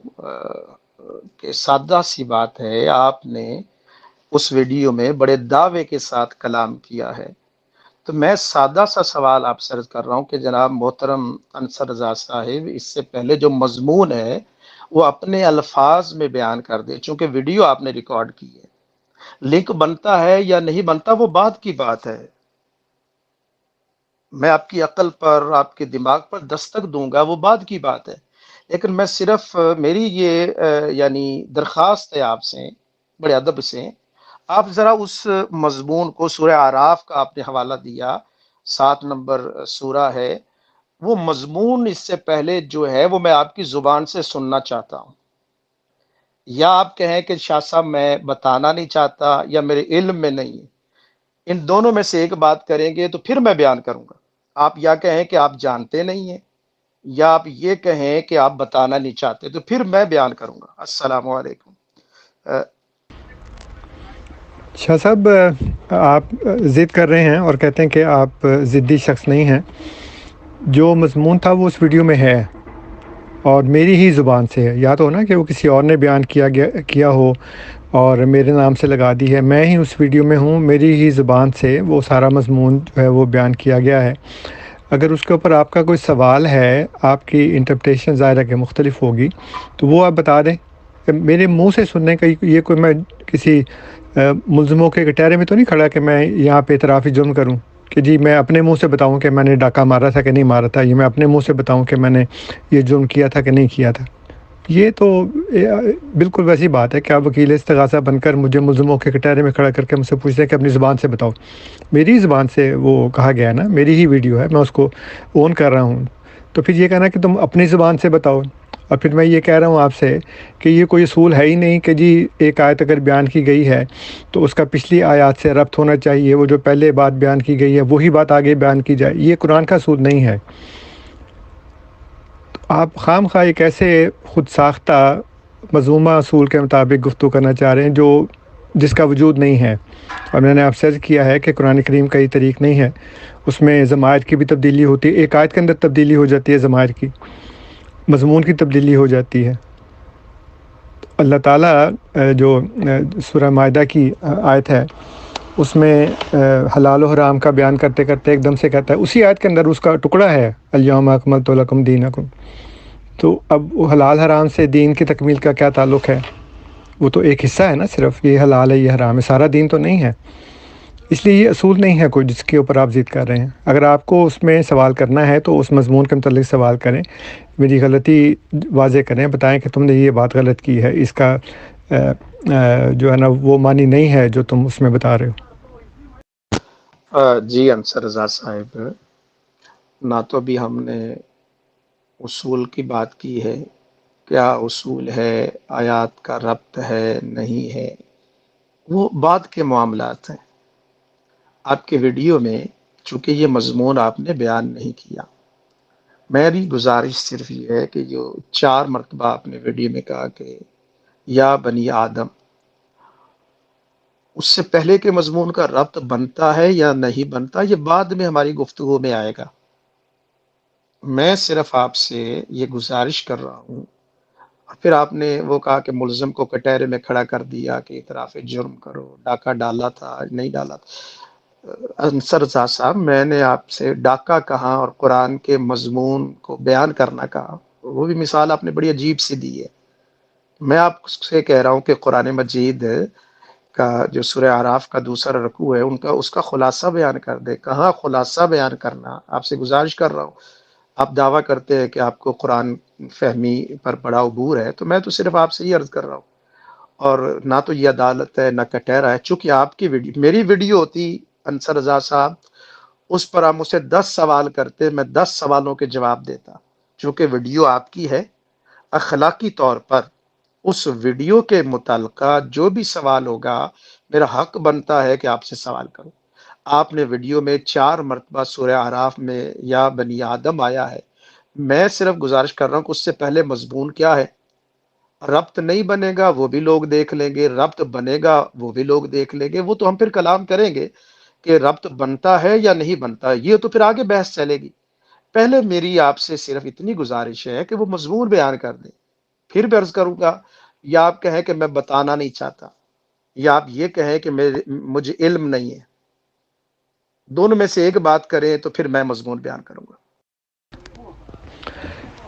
کہ سادہ سی بات ہے، آپ نے اس ویڈیو میں بڑے دعوے کے ساتھ کلام کیا ہے، تو میں سادہ سا سوال آپ سے عرض کر رہا ہوں کہ جناب محترم انصر رضا صاحب، اس سے پہلے جو مضمون ہے وہ اپنے الفاظ میں بیان کر دے، چونکہ ویڈیو آپ نے ریکارڈ کی ہے، لنک بنتا ہے یا نہیں بنتا وہ بعد کی بات ہے، میں آپ کی عقل پر، آپ کے دماغ پر دستک دوں گا وہ بعد کی بات ہے، لیکن میں صرف میری یہ یعنی درخواست ہے آپ سے بڑے ادب سے، آپ ذرا اس مضمون کو، سورہ اعراف کا آپ نے حوالہ دیا، 7 نمبر سورہ ہے، وہ مضمون اس سے پہلے جو ہے وہ میں آپ کی زبان سے سننا چاہتا ہوں، یا آپ کہیں کہ شاہ صاحب میں بتانا نہیں چاہتا یا میرے علم میں نہیں ہے، ان دونوں میں سے ایک بات کریں گے تو پھر میں بیان کروں گا. آپ یا کہیں کہ آپ جانتے نہیں ہیں، یا آپ یہ کہیں کہ آپ بتانا نہیں چاہتے، تو پھر میں بیان کروں گا. السلام علیکم. شاہ صاحب آپ ضد کر رہے ہیں اور کہتے ہیں کہ آپ ضدی شخص نہیں ہیں. جو مضمون تھا وہ اس ویڈیو میں ہے اور میری ہی زبان سے ہے. یا تو ہو نا کہ وہ کسی اور نے بیان کیا ہو اور میرے نام سے لگا دی ہے. میں ہی اس ویڈیو میں ہوں، میری ہی زبان سے وہ سارا مضمون جو ہے وہ بیان کیا گیا ہے. اگر اس کے اوپر آپ کا کوئی سوال ہے، آپ کی انٹرپریٹیشن ظاہر ہے کہ مختلف ہوگی، تو وہ آپ بتا دیں. میرے منہ سے سننے کا یہ کوئی میں کسی ملزموں کے کٹہرے میں تو نہیں کھڑا کہ میں یہاں پہ اعترافی جرم کروں کہ جی میں اپنے منہ سے بتاؤں کہ میں نے ڈاکہ مارا تھا کہ نہیں مارا تھا، یہ میں اپنے منہ سے بتاؤں کہ میں نے یہ جرم کیا تھا کہ نہیں کیا تھا. یہ تو بالکل ویسی بات ہے کہ آپ وکیل استغاثہ بن کر مجھے ملزموں کے کٹہرے میں کھڑا کر کے مجھ سے پوچھتے ہیں کہ اپنی زبان سے بتاؤ. میری زبان سے وہ کہا گیا ہے نا، میری ہی ویڈیو ہے، میں اس کو اون کر رہا ہوں. تو پھر یہ کہنا کہ تم اپنی زبان سے بتاؤ. اور پھر میں یہ کہہ رہا ہوں آپ سے کہ یہ کوئی اصول ہے ہی نہیں کہ جی ایک آیت اگر بیان کی گئی ہے تو اس کا پچھلی آیات سے ربط ہونا چاہیے، وہ جو پہلے بات بیان کی گئی ہے وہی بات آگے بیان کی جائے. یہ قرآن کا اصول نہیں ہے. آپ خام خواہ ایک ایسے خود ساختہ منظومہ اصول کے مطابق گفتگو کرنا چاہ رہے ہیں جس کا وجود نہیں ہے. اور میں نے آپ سے عرض کیا ہے کہ قرآن کریم کا یہ طریق نہیں ہے. اس میں ضمائر کی بھی تبدیلی ہوتی ہے، ایک آیت کے اندر تبدیلی ہو جاتی ہے، ضمائر کی، مضمون کی تبدیلی ہو جاتی ہے. اللہ تعالیٰ جو سورہ مائدہ کی آیت ہے اس میں حلال و حرام کا بیان کرتے کرتے ایک دم سے کہتا ہے، اسی آیت کے اندر اس کا ٹکڑا ہے الیوم اکملت لکم دینکم. تو اب وہ حلال حرام سے دین کی تکمیل کا کیا تعلق ہے؟ وہ تو ایک حصہ ہے نا، صرف یہ حلال ہے یہ حرام ہے، سارا دین تو نہیں ہے. اس لیے یہ اصول نہیں ہے کوئی جس کے اوپر آپ ضد کر رہے ہیں. اگر آپ کو اس میں سوال کرنا ہے تو اس مضمون کے متعلق سوال کریں، میری غلطی واضح کریں، بتائیں کہ تم نے یہ بات غلط کی ہے، اس کا جو ہے نا وہ معنی نہیں ہے جو تم اس میں بتا رہے ہو. جی انصر رضا صاحب، نہ تو بھی ہم نے اصول کی بات کی ہے، کیا اصول ہے، آیات کا ربط ہے نہیں ہے، وہ بعد کے معاملات ہیں. آپ کے ویڈیو میں چونکہ یہ مضمون آپ نے بیان نہیں کیا، میری گزارش صرف یہ ہے کہ جو 4 مرتبہ آپ نے ویڈیو میں کہا کہ یا بنی آدم، اس سے پہلے کے مضمون کا ربط بنتا ہے یا نہیں بنتا، یہ بعد میں ہماری گفتگو میں آئے گا. میں صرف آپ سے یہ گزارش کر رہا ہوں. پھر آپ نے وہ کہا کہ ملزم کو کٹہرے میں کھڑا کر دیا کہ اعتراف جرم کرو، ڈاکہ ڈالا تھا نہیں ڈالا تھا. انصر رضا صاحب، میں نے آپ سے ڈاکہ کہا اور قرآن کے مضمون کو بیان کرنا کہا، وہ بھی مثال آپ نے بڑی عجیب سی دی ہے. میں آپ سے کہہ رہا ہوں کہ قرآن مجید کا جو سورہ اعراف کا دوسرا رکوع ہے اس کا خلاصہ بیان کر دے. کہاں خلاصہ بیان کرنا، آپ سے گزارش کر رہا ہوں. آپ دعویٰ کرتے ہیں کہ آپ کو قرآن فہمی پر بڑا عبور ہے، تو میں تو صرف آپ سے یہ عرض کر رہا ہوں. اور نہ تو یہ عدالت ہے نہ کٹہرا ہے. چونکہ آپ کی ویڈیو میری ویڈیو ہوتی انصر رضا صاحب، اس پر آپ مجھ سے 10 سوال کرتے، میں 10 سوالوں کے جواب دیتا. چونکہ ویڈیو آپ کی ہے، اخلاقی طور پر اس ویڈیو کے متعلقہ جو بھی سوال ہوگا میرا حق بنتا ہے کہ آپ سے سوال کروں. آپ نے ویڈیو میں 4 مرتبہ سورہ اعراف میں یا بنی آدم آیا ہے. میں صرف گزارش کر رہا ہوں کہ اس سے پہلے مضمون کیا ہے. ربط نہیں بنے گا وہ بھی لوگ دیکھ لیں گے، ربط بنے گا وہ بھی لوگ دیکھ لیں گے. وہ تو ہم پھر کلام کریں گے کہ ربط بنتا ہے یا نہیں بنتا، یہ تو پھر آگے بحث چلے گی. پہلے میری آپ سے صرف اتنی گزارش ہے کہ وہ مضمون بیان کر دیں. پھر بھی عرض کروں گا، یا آپ کہیں کہ میں بتانا نہیں چاہتا، یا آپ یہ کہیں کہ مجھے علم نہیں ہے. دونوں میں سے ایک بات کریں تو پھر میں مضمون بیان کروں گا.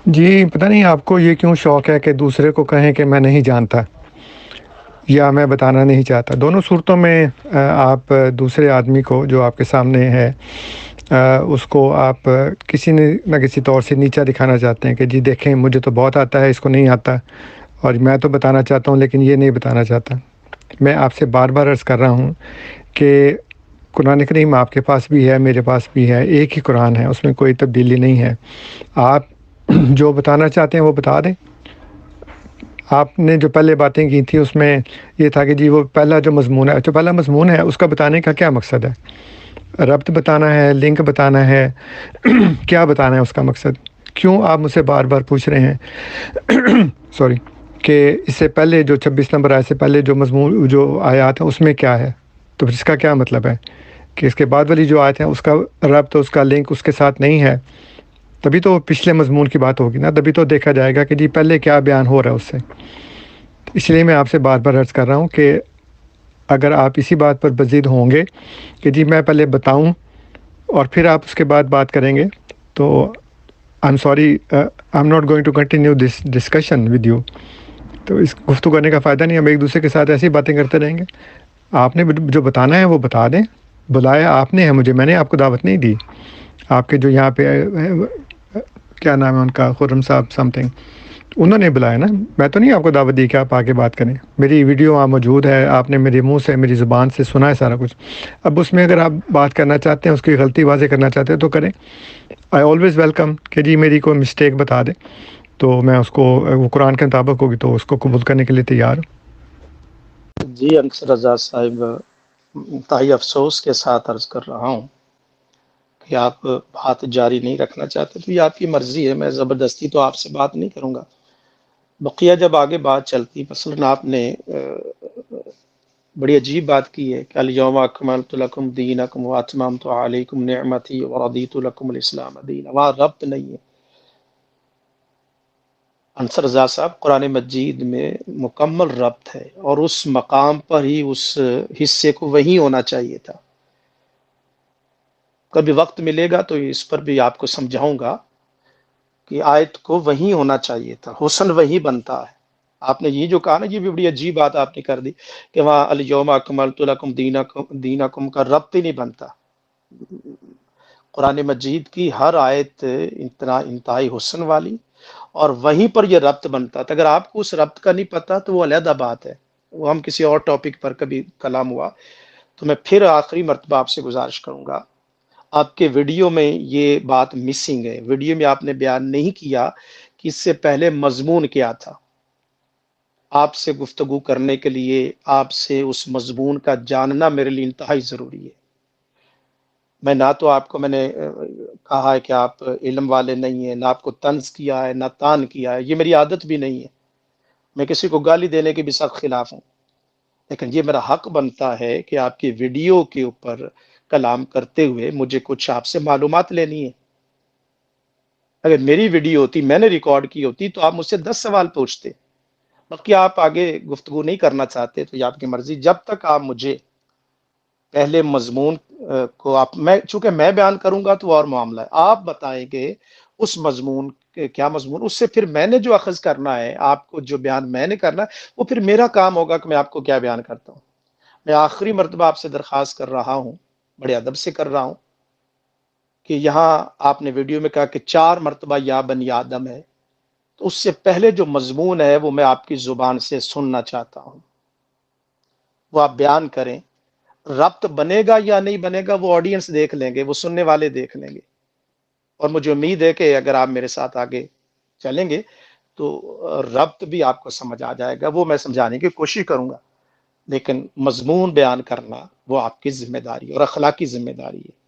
جی پتہ نہیں آپ کو یہ کیوں شوق ہے کہ دوسرے کو کہیں کہ میں نہیں جانتا یا میں بتانا نہیں چاہتا. دونوں صورتوں میں آپ دوسرے آدمی کو جو آپ کے سامنے ہے اس کو آپ کسی نہ کسی طور سے نیچا دکھانا چاہتے ہیں کہ جی دیکھیں مجھے تو بہت آتا ہے، اس کو نہیں آتا، اور میں تو بتانا چاہتا ہوں لیکن یہ نہیں بتانا چاہتا. میں آپ سے بار بار عرض کر رہا ہوں کہ قرآن کریم آپ کے پاس بھی ہے، میرے پاس بھی ہے، ایک ہی قرآن ہے، اس میں کوئی تبدیلی نہیں ہے. آپ جو بتانا چاہتے ہیں وہ بتا دیں. آپ نے جو پہلے باتیں کی تھی اس میں یہ تھا کہ جی وہ پہلا جو مضمون ہے، جو پہلا مضمون ہے اس کا بتانے کا کیا مقصد ہے؟ ربط بتانا ہے، لنک بتانا ہے، کیا بتانا ہے اس کا مقصد؟ کیوں آپ مجھ سے بار بار پوچھ رہے ہیں سوری کہ اس سے پہلے جو 26 نمبر آیت سے پہلے جو مضمون جو آیات ہیں اس میں کیا ہے؟ تو پھر اس کا کیا مطلب ہے کہ اس کے بعد والی جو آیت ہے اس کا ربط، اس کا لنک اس کے ساتھ نہیں ہے؟ تبھی تو پچھلے مضمون کی بات ہوگی نا، تبھی تو دیکھا جائے گا کہ جی پہلے کیا بیان ہو رہا ہے اس سے۔ اس لیے میں آپ سے بار بار عرض کر رہا ہوں کہ اگر آپ اسی بات پر بزید ہوں گے کہ جی میں پہلے بتاؤں اور پھر آپ اس کے بعد بات کریں گے، تو I am sorry, I am not going to continue this discussion with you. تو اس گفتگو کرنے کا فائدہ نہیں، ہم ایک دوسرے کے ساتھ ایسی باتیں کرتے رہیں گے۔ آپ نے جو بتانا ہے وہ بتا دیں، بلایا آپ نے ہے مجھے، میں نے آپ کو دعوت نہیں دی۔ آپ کے جو یہاں پہ کیا نام ہے ان کا، خرم صاحب سم تھنگ، انہوں نے بلایا نا، میں تو نہیں آپ کو دعوت دی کہ آپ آگے بات کریں۔ میری ویڈیو وہاں موجود ہے، آپ نے میرے منہ سے، میری زبان سے سنا ہے سارا کچھ۔ اب اس میں اگر آپ بات کرنا چاہتے ہیں، اس کی غلطی واضح کرنا چاہتے ہیں تو کریں۔ آئی آلویز ویلکم کہ جی میری کوئی مسٹیک بتا دیں تو میں اس کو، وہ قرآن کے مطابق ہوگی تو اس کو قبول کرنے کے لیے تیار ہوں۔ جی انصر رضا صاحب، انتہائی افسوس کے ساتھ عرض کر رہا ہوں کہ آپ بات جاری نہیں رکھنا چاہتے تو یہ آپ کی مرضی ہے، میں زبردستی تو آپ سے بات نہیں کروں گا۔ بقیہ جب آگے بات چلتی، مثلاً آپ نے بڑی عجیب بات کی ہے کہ الیوم اکملت لکم دینکم واتممت علیکم نعمتی ورضیت لکم الاسلام دینا، وہاں ربط نہیں ہے۔ انصر رضا صاحب، قرآن مجید میں مکمل ربط ہے اور اس مقام پر ہی اس حصے کو وہی ہونا چاہیے تھا۔ کبھی وقت ملے گا تو اس پر بھی آپ کو سمجھاؤں گا کہ آیت کو وہی ہونا چاہیے تھا، حسن وہی بنتا ہے۔ آپ نے یہ جو کہا نا، یہ بھی بڑی عجیب بات آپ نے کر دی کہ وہاں الیوم اکملت لکم دینکم کا ربط ہی نہیں بنتا۔ قرآن مجید کی ہر آیت انتہائی حسن والی، اور وہیں پر یہ ربط بنتا تھا۔ اگر آپ کو اس ربط کا نہیں پتا تو وہ علیحدہ بات ہے، وہ ہم کسی اور ٹاپک پر کبھی کلام ہوا تو میں پھر آخری مرتبہ آپ سے گزارش کروں گا۔ آپ کے ویڈیو میں یہ بات مسنگ ہے، ویڈیو میں آپ نے بیان نہیں کیا کہ اس سے پہلے مضمون کیا تھا۔ آپ سے گفتگو کرنے کے لیے آپ سے اس مضمون کا جاننا میرے لیے انتہائی ضروری ہے۔ میں نہ تو آپ کو میں نے کہا ہے کہ آپ علم والے نہیں ہیں، نہ آپ کو طنز کیا ہے، نہ تان کیا ہے، یہ میری عادت بھی نہیں ہے۔ میں کسی کو گالی دینے کے بھی سخت خلاف ہوں، لیکن یہ میرا حق بنتا ہے کہ آپ کی ویڈیو کے اوپر کلام کرتے ہوئے مجھے کچھ آپ سے معلومات لینی ہے۔ اگر میری ویڈیو ہوتی، میں نے ریکارڈ کی ہوتی، تو آپ مجھ سے 10 سوال پوچھتے۔ باقی آپ آگے گفتگو نہیں کرنا چاہتے تو یہ آپ کی مرضی۔ جب تک آپ مجھے پہلے مضمون کو چونکہ میں بیان کروں گا تو اور معاملہ ہے، آپ بتائیں گے اس مضمون کیا مضمون، اس سے پھر میں نے جو اخذ کرنا ہے، آپ کو جو بیان میں نے کرنا ہے، وہ پھر میرا کام ہوگا کہ میں آپ کو کیا بیان کرتا ہوں۔ میں آخری مرتبہ آپ سے درخواست کر رہا ہوں، بڑے ادب سے کر رہا ہوں، کہ یہاں آپ نے ویڈیو میں کہا کہ 4 مرتبہ یا بنی آدم ہے، تو اس سے پہلے جو مضمون ہے وہ میں آپ کی زبان سے سننا چاہتا ہوں، وہ آپ بیان کریں۔ ربط بنے گا یا نہیں بنے گا وہ آڈینس دیکھ لیں گے، وہ سننے والے دیکھ لیں گے، اور مجھے امید ہے کہ اگر آپ میرے ساتھ آگے چلیں گے تو ربط بھی آپ کو سمجھ آ جائے گا، وہ میں سمجھانے کی کوشش کروں گا، لیکن مضمون بیان کرنا وہ آپ کی ذمہ داری اور اخلاقی ذمہ داری ہے۔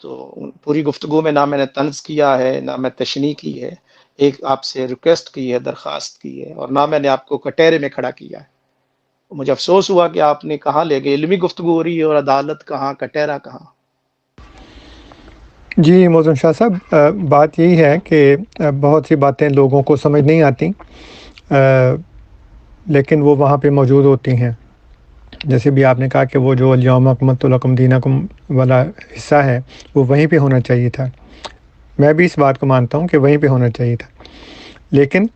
تو پوری گفتگو میں نہ میں نے طنز کیا ہے، نہ میں تشنیع کی ہے، ایک آپ سے ریکویسٹ کی ہے، درخواست کی ہے، اور نہ میں نے آپ کو کٹہرے میں کھڑا کیا ہے۔ مجھے افسوس ہوا کہ آپ نے کہاں لے گئے، علمی گفتگو ہو رہی ہے اور عدالت کہاں، کٹہرا کہاں۔ جی موزن شاہ صاحب، بات یہی ہے کہ بہت سی باتیں لوگوں کو سمجھ نہیں آتی، لیکن وہ وہاں پہ موجود ہوتی ہیں۔ جیسے بھی آپ نے کہا کہ وہ جو الیوم اکملت لکم دینکم والا حصہ ہے وہ وہیں پہ ہونا چاہیے تھا، میں بھی اس بات کو مانتا ہوں کہ وہیں پہ ہونا چاہیے تھا، لیکن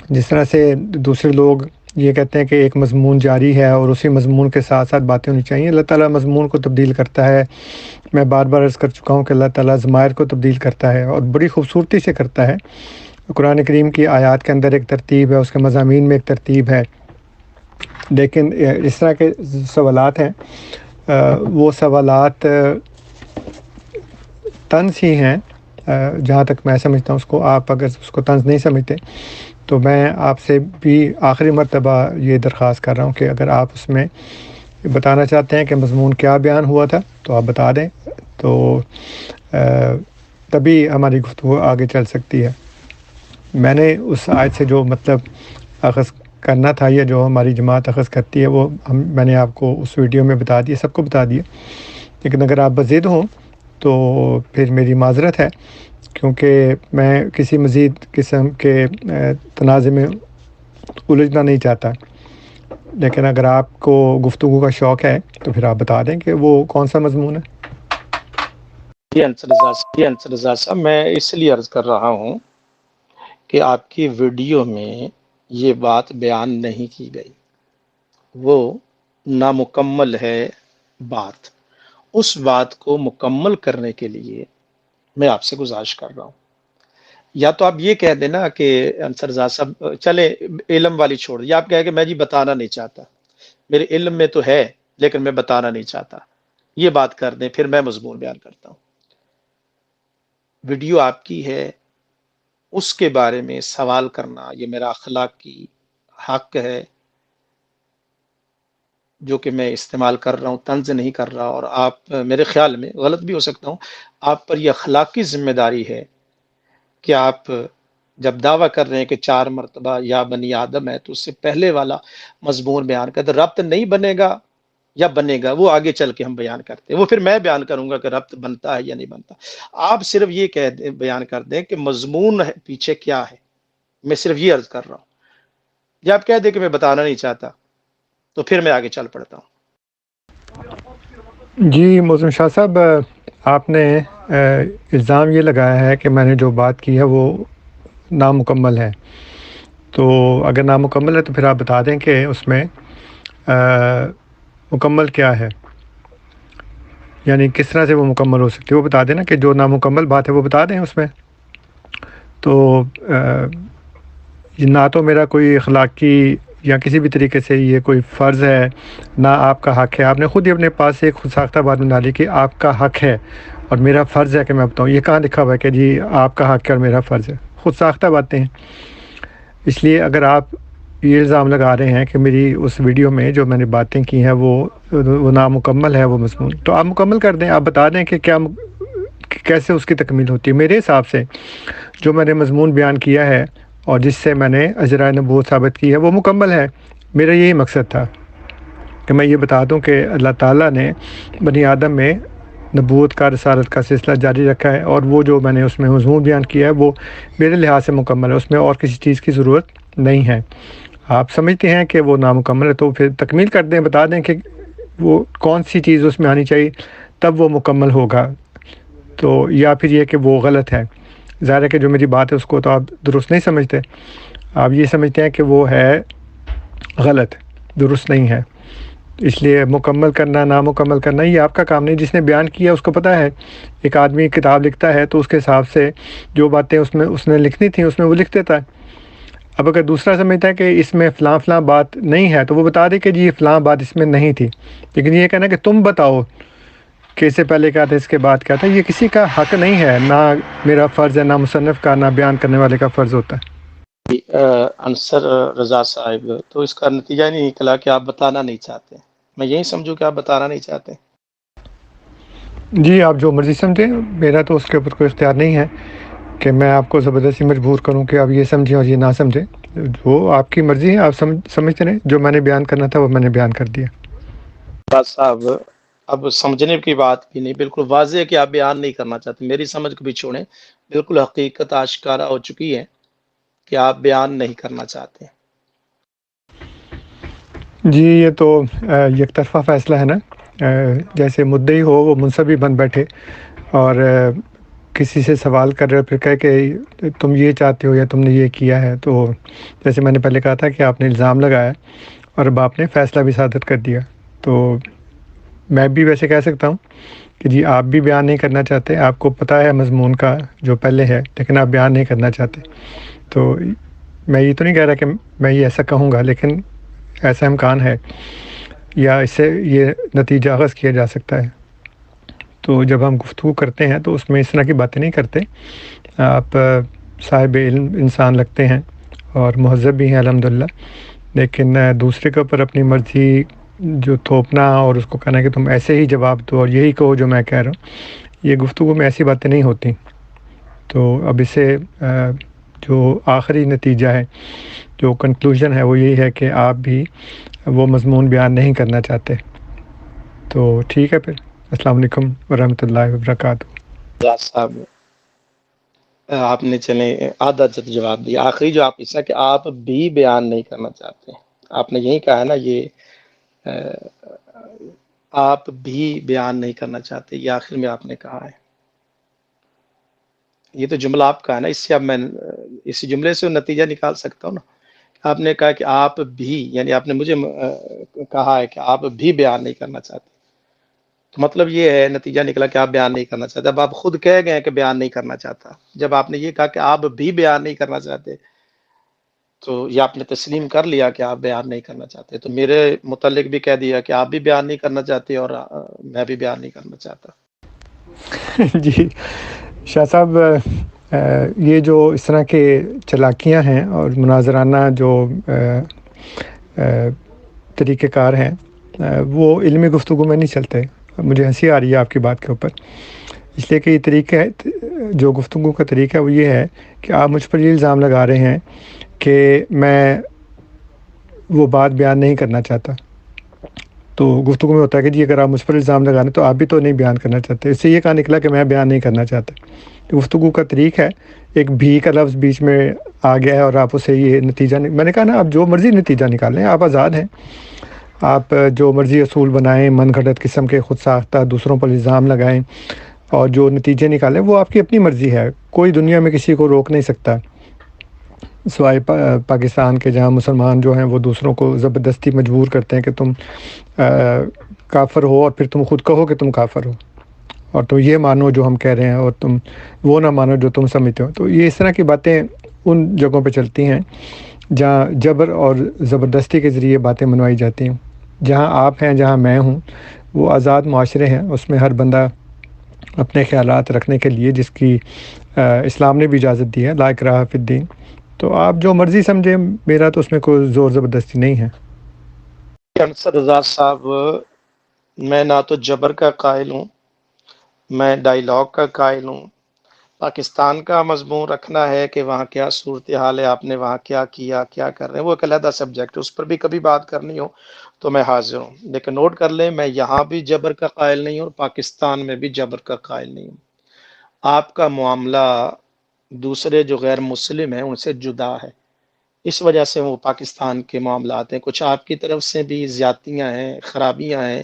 جس طرح سے دوسرے لوگ یہ کہتے ہیں کہ ایک مضمون جاری ہے اور اسی مضمون کے ساتھ ساتھ باتیں ہونی چاہیے، اللہ تعالیٰ مضمون کو تبدیل کرتا ہے۔ میں بار بار عرض کر چکا ہوں کہ اللہ تعالیٰ ضمائر کو تبدیل کرتا ہے اور بڑی خوبصورتی سے کرتا ہے۔ قرآن کریم کی آیات کے اندر ایک ترتیب ہے، اس کے مضامین میں ایک ترتیب ہے، لیکن اس طرح کے سوالات ہیں، وہ سوالات طنز ہی ہیں، جہاں تک میں سمجھتا ہوں۔ اس کو آپ اگر اس کو طنز نہیں سمجھتے تو میں آپ سے بھی آخری مرتبہ یہ درخواست کر رہا ہوں کہ اگر آپ اس میں بتانا چاہتے ہیں کہ مضمون کیا بیان ہوا تھا تو آپ بتا دیں، تو تبھی ہماری گفتگو آگے چل سکتی ہے۔ میں نے اس آیت سے جو مطلب اخذ کرنا تھا یا جو ہماری جماعت اخذ کرتی ہے وہ میں نے آپ کو اس ویڈیو میں بتا دیا، سب کو بتا دیا، لیکن اگر آپ بضد ہوں تو پھر میری معذرت ہے، کیونکہ میں کسی مزید قسم کے تنازع میں الجھنا نہیں چاہتا۔ لیکن اگر آپ کو گفتگو کا شوق ہے تو پھر آپ بتا دیں کہ وہ کون سا مضمون ہے۔ جی انصر رضا صاحب، میں اس لیے عرض کر رہا ہوں کہ آپ کی ویڈیو میں یہ بات بیان نہیں کی گئی، وہ نامکمل ہے بات۔ اس بات کو مکمل کرنے کے لیے میں آپ سے گزارش کر رہا ہوں، یا تو آپ یہ کہہ دینا کہ انصر رضا صاحب چلے علم والی چھوڑ، یا آپ کہہ کہ میں جی بتانا نہیں چاہتا، میرے علم میں تو ہے لیکن میں بتانا نہیں چاہتا، یہ بات کر دیں، پھر میں مضمون بیان کرتا ہوں۔ ویڈیو آپ کی ہے، اس کے بارے میں سوال کرنا یہ میرا اخلاقی حق ہے، جو کہ میں استعمال کر رہا ہوں، طنز نہیں کر رہا، اور آپ میرے خیال میں غلط بھی ہو سکتا ہوں، آپ پر یہ اخلاقی ذمہ داری ہے کہ آپ جب دعویٰ کر رہے ہیں کہ 4 مرتبہ یا بنی آدم ہے تو اس سے پہلے والا مضمون بیان کرتے، ربط نہیں بنے گا یا بنے گا وہ آگے چل کے ہم بیان کرتے ہیں، وہ پھر میں بیان کروں گا کہ ربط بنتا ہے یا نہیں بنتا۔ آپ صرف یہ کہہ دیں، بیان کر دیں کہ مضمون پیچھے کیا ہے، میں صرف یہ عرض کر رہا ہوں۔ یا آپ کہہ دیں کہ میں بتانا نہیں چاہتا تو پھر میں آگے چل پڑتا ہوں۔ جی محسن شاہ صاحب، آپ نے الزام یہ لگایا ہے کہ میں نے جو بات کی ہے وہ نامکمل ہے، تو اگر نامکمل ہے تو پھر آپ بتا دیں کہ اس میں مکمل کیا ہے، یعنی کس طرح سے وہ مکمل ہو سکتی ہے، وہ بتا دیں نا کہ جو نامکمل بات ہے وہ بتا دیں اس میں۔ تو نہ تو میرا کوئی اخلاقی یا کسی بھی طریقے سے یہ کوئی فرض ہے، نہ آپ کا حق ہے۔ آپ نے خود ہی اپنے پاس سے ایک خود ساختہ بات بنا لی کہ آپ کا حق ہے اور میرا فرض ہے کہ میں بتاؤں۔ یہ کہاں لکھا ہوا ہے کہ جی آپ کا حق ہے اور میرا فرض ہے؟ خود ساختہ باتیں ہیں۔ اس لیے اگر آپ یہ الزام لگا رہے ہیں کہ میری اس ویڈیو میں جو میں نے باتیں کی ہیں وہ نامکمل ہے وہ مضمون، تو آپ مکمل کر دیں، آپ بتا دیں کہ کیا کیسے اس کی تکمیل ہوتی ہے۔ میرے حساب سے جو میں نے مضمون بیان کیا ہے اور جس سے میں نے اجرائے نبوت ثابت کی ہے وہ مکمل ہے۔ میرا یہی مقصد تھا کہ میں یہ بتا دوں کہ اللہ تعالیٰ نے بنی آدم میں نبوت کا، رسالت کا سلسلہ جاری رکھا ہے، اور وہ جو میں نے اس میں مضمون بیان کیا ہے وہ میرے لحاظ سے مکمل ہے، اس میں اور کسی چیز کی ضرورت نہیں ہے۔ آپ سمجھتے ہیں کہ وہ نامکمل ہے تو پھر تکمیل کر دیں، بتا دیں کہ وہ کون سی چیز اس میں آنی چاہیے، تب وہ مکمل ہوگا۔ تو یا پھر یہ کہ وہ غلط ہے، ظاہر ہے کہ جو میری بات ہے اس کو تو آپ درست نہیں سمجھتے، آپ یہ سمجھتے ہیں کہ وہ ہے غلط، درست نہیں ہے۔ اس لیے مکمل کرنا نامکمل کرنا یہ آپ کا کام نہیں، جس نے بیان کیا اس کو پتہ ہے۔ ایک آدمی کتاب لکھتا ہے تو اس کے حساب سے جو باتیں اس نے لکھنی تھیں اس میں وہ لکھ دیتا ہے۔ اب اگر دوسرا سمجھتا ہے کہ اس میں فلاں فلاں بات نہیں ہے تو وہ بتا دے کہ جی یہ فلاں بات اس میں نہیں تھی، لیکن یہ کہنا کہ تم بتاؤ کہ اس سے پہلے کیا تھا اس کے بعد کیا تھا، یہ کسی کا حق نہیں ہے، نہ میرا فرض ہے، نہ مصنف کا، نہ بیان کرنے والے کا فرض ہوتا ہے۔ انصر رضا صاحب، تو اس کا نتیجہ نہیں نکلا کہ آپ بتانا نہیں چاہتے، میں یہی سمجھوں کہ آپ بتانا نہیں چاہتے۔ جی آپ جو مرضی سمجھیں، میرا تو اس کے اوپر کوئی اختیار نہیں ہے کہ میں آپ کو زبردستی مجبور کروں کہ آپ یہ سمجھیں اور یہ نہ سمجھیں، وہ آپ کی مرضی ہے، آپ سمجھتے رہیں، جو میں نے بیان کرنا تھا وہ میں نے بیان کر دیا۔ بات صاحب اب سمجھنے کی بات بھی نہیں، بالکل واضح ہے کہ آپ بیان نہیں کرنا چاہتے، میری سمجھ کو بھی چھوڑیں، بالکل حقیقت آشکارا ہو چکی ہے کہ آپ بیان نہیں کرنا چاہتے۔ جی یہ تو یک طرفہ فیصلہ ہے نا، جیسے مدعی ہو وہ منصبی بن بیٹھے اور کسی سے سوال کر رہے پھر کہے کہ تم یہ چاہتے ہو یا تم نے یہ کیا ہے، تو جیسے میں نے پہلے کہا تھا کہ آپ نے الزام لگایا اور اب آپ نے فیصلہ بھی صادر کر دیا، تو میں بھی ویسے کہہ سکتا ہوں کہ جی آپ بھی بیان نہیں کرنا چاہتے، آپ کو پتہ ہے مضمون کا جو پہلے ہے لیکن آپ بیان نہیں کرنا چاہتے۔ تو میں یہ تو نہیں کہہ رہا کہ میں یہ ایسا کہوں گا، لیکن ایسا امکان ہے یا اس سے یہ نتیجہ اخذ کیا جا سکتا ہے۔ تو جب ہم گفتگو کرتے ہیں تو اس میں اس طرح کی باتیں نہیں کرتے، آپ صاحب علم انسان لگتے ہیں اور مہذب بھی ہیں الحمدللہ، لیکن دوسرے کے اوپر اپنی مرضی جو تھوپنا اور اس کو کہنا کہ تم ایسے ہی جواب دو اور یہی کہو جو میں کہہ رہا ہوں، یہ گفتگو میں ایسی باتیں نہیں ہوتی۔ تو اب اسے جو آخری نتیجہ ہے، جو کنکلوژن ہے، وہ یہی ہے کہ آپ بھی وہ مضمون بیان نہیں کرنا چاہتے۔ تو ٹھیک ہے، پھر السلام علیکم ورحمۃ اللہ وبرکاتہ۔ رضا صاحب آپ نے چلے آدھا جواب دیا، آخری جو آپ حصہ کہ آپ بھی بیان نہیں کرنا چاہتے، آپ نے یہی کہا ہے نا، یہ آپ بھی بیان نہیں کرنا چاہتے، یہ آخر میں آپ نے کہا ہے، یہ تو جملہ آپ کا ہے نا، اس سے اب میں اسی جملے سے نتیجہ نکال سکتا ہوں نا۔ آپ نے کہا کہ آپ بھی، یعنی آپ نے مجھے کہا ہے کہ آپ بھی بیان نہیں کرنا چاہتے، تو مطلب یہ ہے، نتیجہ نکلا کہ آپ بیان نہیں کرنا چاہتے۔ اب آپ خود کہہ گئے کہ بیان نہیں کرنا چاہتا، جب آپ نے یہ کہا کہ آپ بھی بیان نہیں کرنا چاہتے، تو یہ آپ نے تسلیم کر لیا کہ آپ بیان نہیں کرنا چاہتے، تو میرے متعلق بھی کہہ دیا کہ آپ بھی بیان نہیں کرنا چاہتے اور میں بھی بیان نہیں کرنا چاہتا۔ جی شاہ صاحب، یہ جو اس طرح کے چلاکیاں ہیں اور مناظرانہ جو طریقہ کار ہیں، وہ علمی گفتگو میں نہیں چلتے۔ مجھے ہنسی آ رہی ہے آپ کی بات کے اوپر، اس لیے کہ یہ طریقہ ہے، جو گفتگو کا طریقہ ہے وہ یہ ہے کہ آپ مجھ پر یہ الزام لگا رہے ہیں کہ میں وہ بات بیان نہیں کرنا چاہتا۔ تو گفتگو میں ہوتا ہے کہ جی اگر آپ مجھ پر الزام لگا رہے ہیں تو آپ بھی تو نہیں بیان کرنا چاہتے، اس سے یہ کہا نکلا کہ میں بیان نہیں کرنا چاہتا۔ گفتگو کا طریقہ ہے، ایک بھی کا لفظ بیچ میں آ گیا ہے اور آپ اسے یہ نتیجہ میں نے کہا نا، آپ جو مرضی نتیجہ نکالیں، آپ آزاد ہیں، آپ جو مرضی اصول بنائیں، من گھڑت قسم کے خود ساختہ دوسروں پر الزام لگائیں اور جو نتیجے نکالیں، وہ آپ کی اپنی مرضی ہے، کوئی دنیا میں کسی کو روک نہیں سکتا، سوائے پاکستان کے، جہاں مسلمان جو ہیں وہ دوسروں کو زبردستی مجبور کرتے ہیں کہ تم کافر ہو، اور پھر تم خود کہو کہ تم کافر ہو اور تم یہ مانو جو ہم کہہ رہے ہیں اور تم وہ نہ مانو جو تم سمجھتے ہو۔ تو یہ اس طرح کی باتیں ان جگہوں پہ چلتی ہیں جہاں جبر اور زبردستی کے ذریعے باتیں منوائی جاتی ہیں۔ جہاں آپ ہیں، جہاں میں ہوں، وہ آزاد معاشرے ہیں، اس میں ہر بندہ اپنے خیالات رکھنے کے لیے، جس کی اسلام نے بھی اجازت دی ہے، لا اکراہ فی الدین۔ تو آپ جو مرضی سمجھیں، میرا تو اس میں کوئی زور زبردستی نہیں ہے۔ انصر رضا صاحب، میں نہ تو جبر کا قائل ہوں، میں ڈائیلاگ کا قائل ہوں۔ پاکستان کا مضمون رکھنا ہے کہ وہاں کیا صورتحال ہے، آپ نے وہاں کیا کیا، کیا کر رہے ہیں، وہ ایک علیحدہ سبجیکٹ ہے، اس پر بھی کبھی بات کرنی ہو تو میں حاضر ہوں، لیکن نوٹ کر لیں، میں یہاں بھی جبر کا قائل نہیں ہوں اور پاکستان میں بھی جبر کا قائل نہیں ہوں۔ آپ کا معاملہ دوسرے جو غیر مسلم ہیں ان سے جدا ہے، اس وجہ سے وہ پاکستان کے معاملات ہیں، کچھ آپ کی طرف سے بھی زیادتیاں ہیں، خرابیاں ہیں،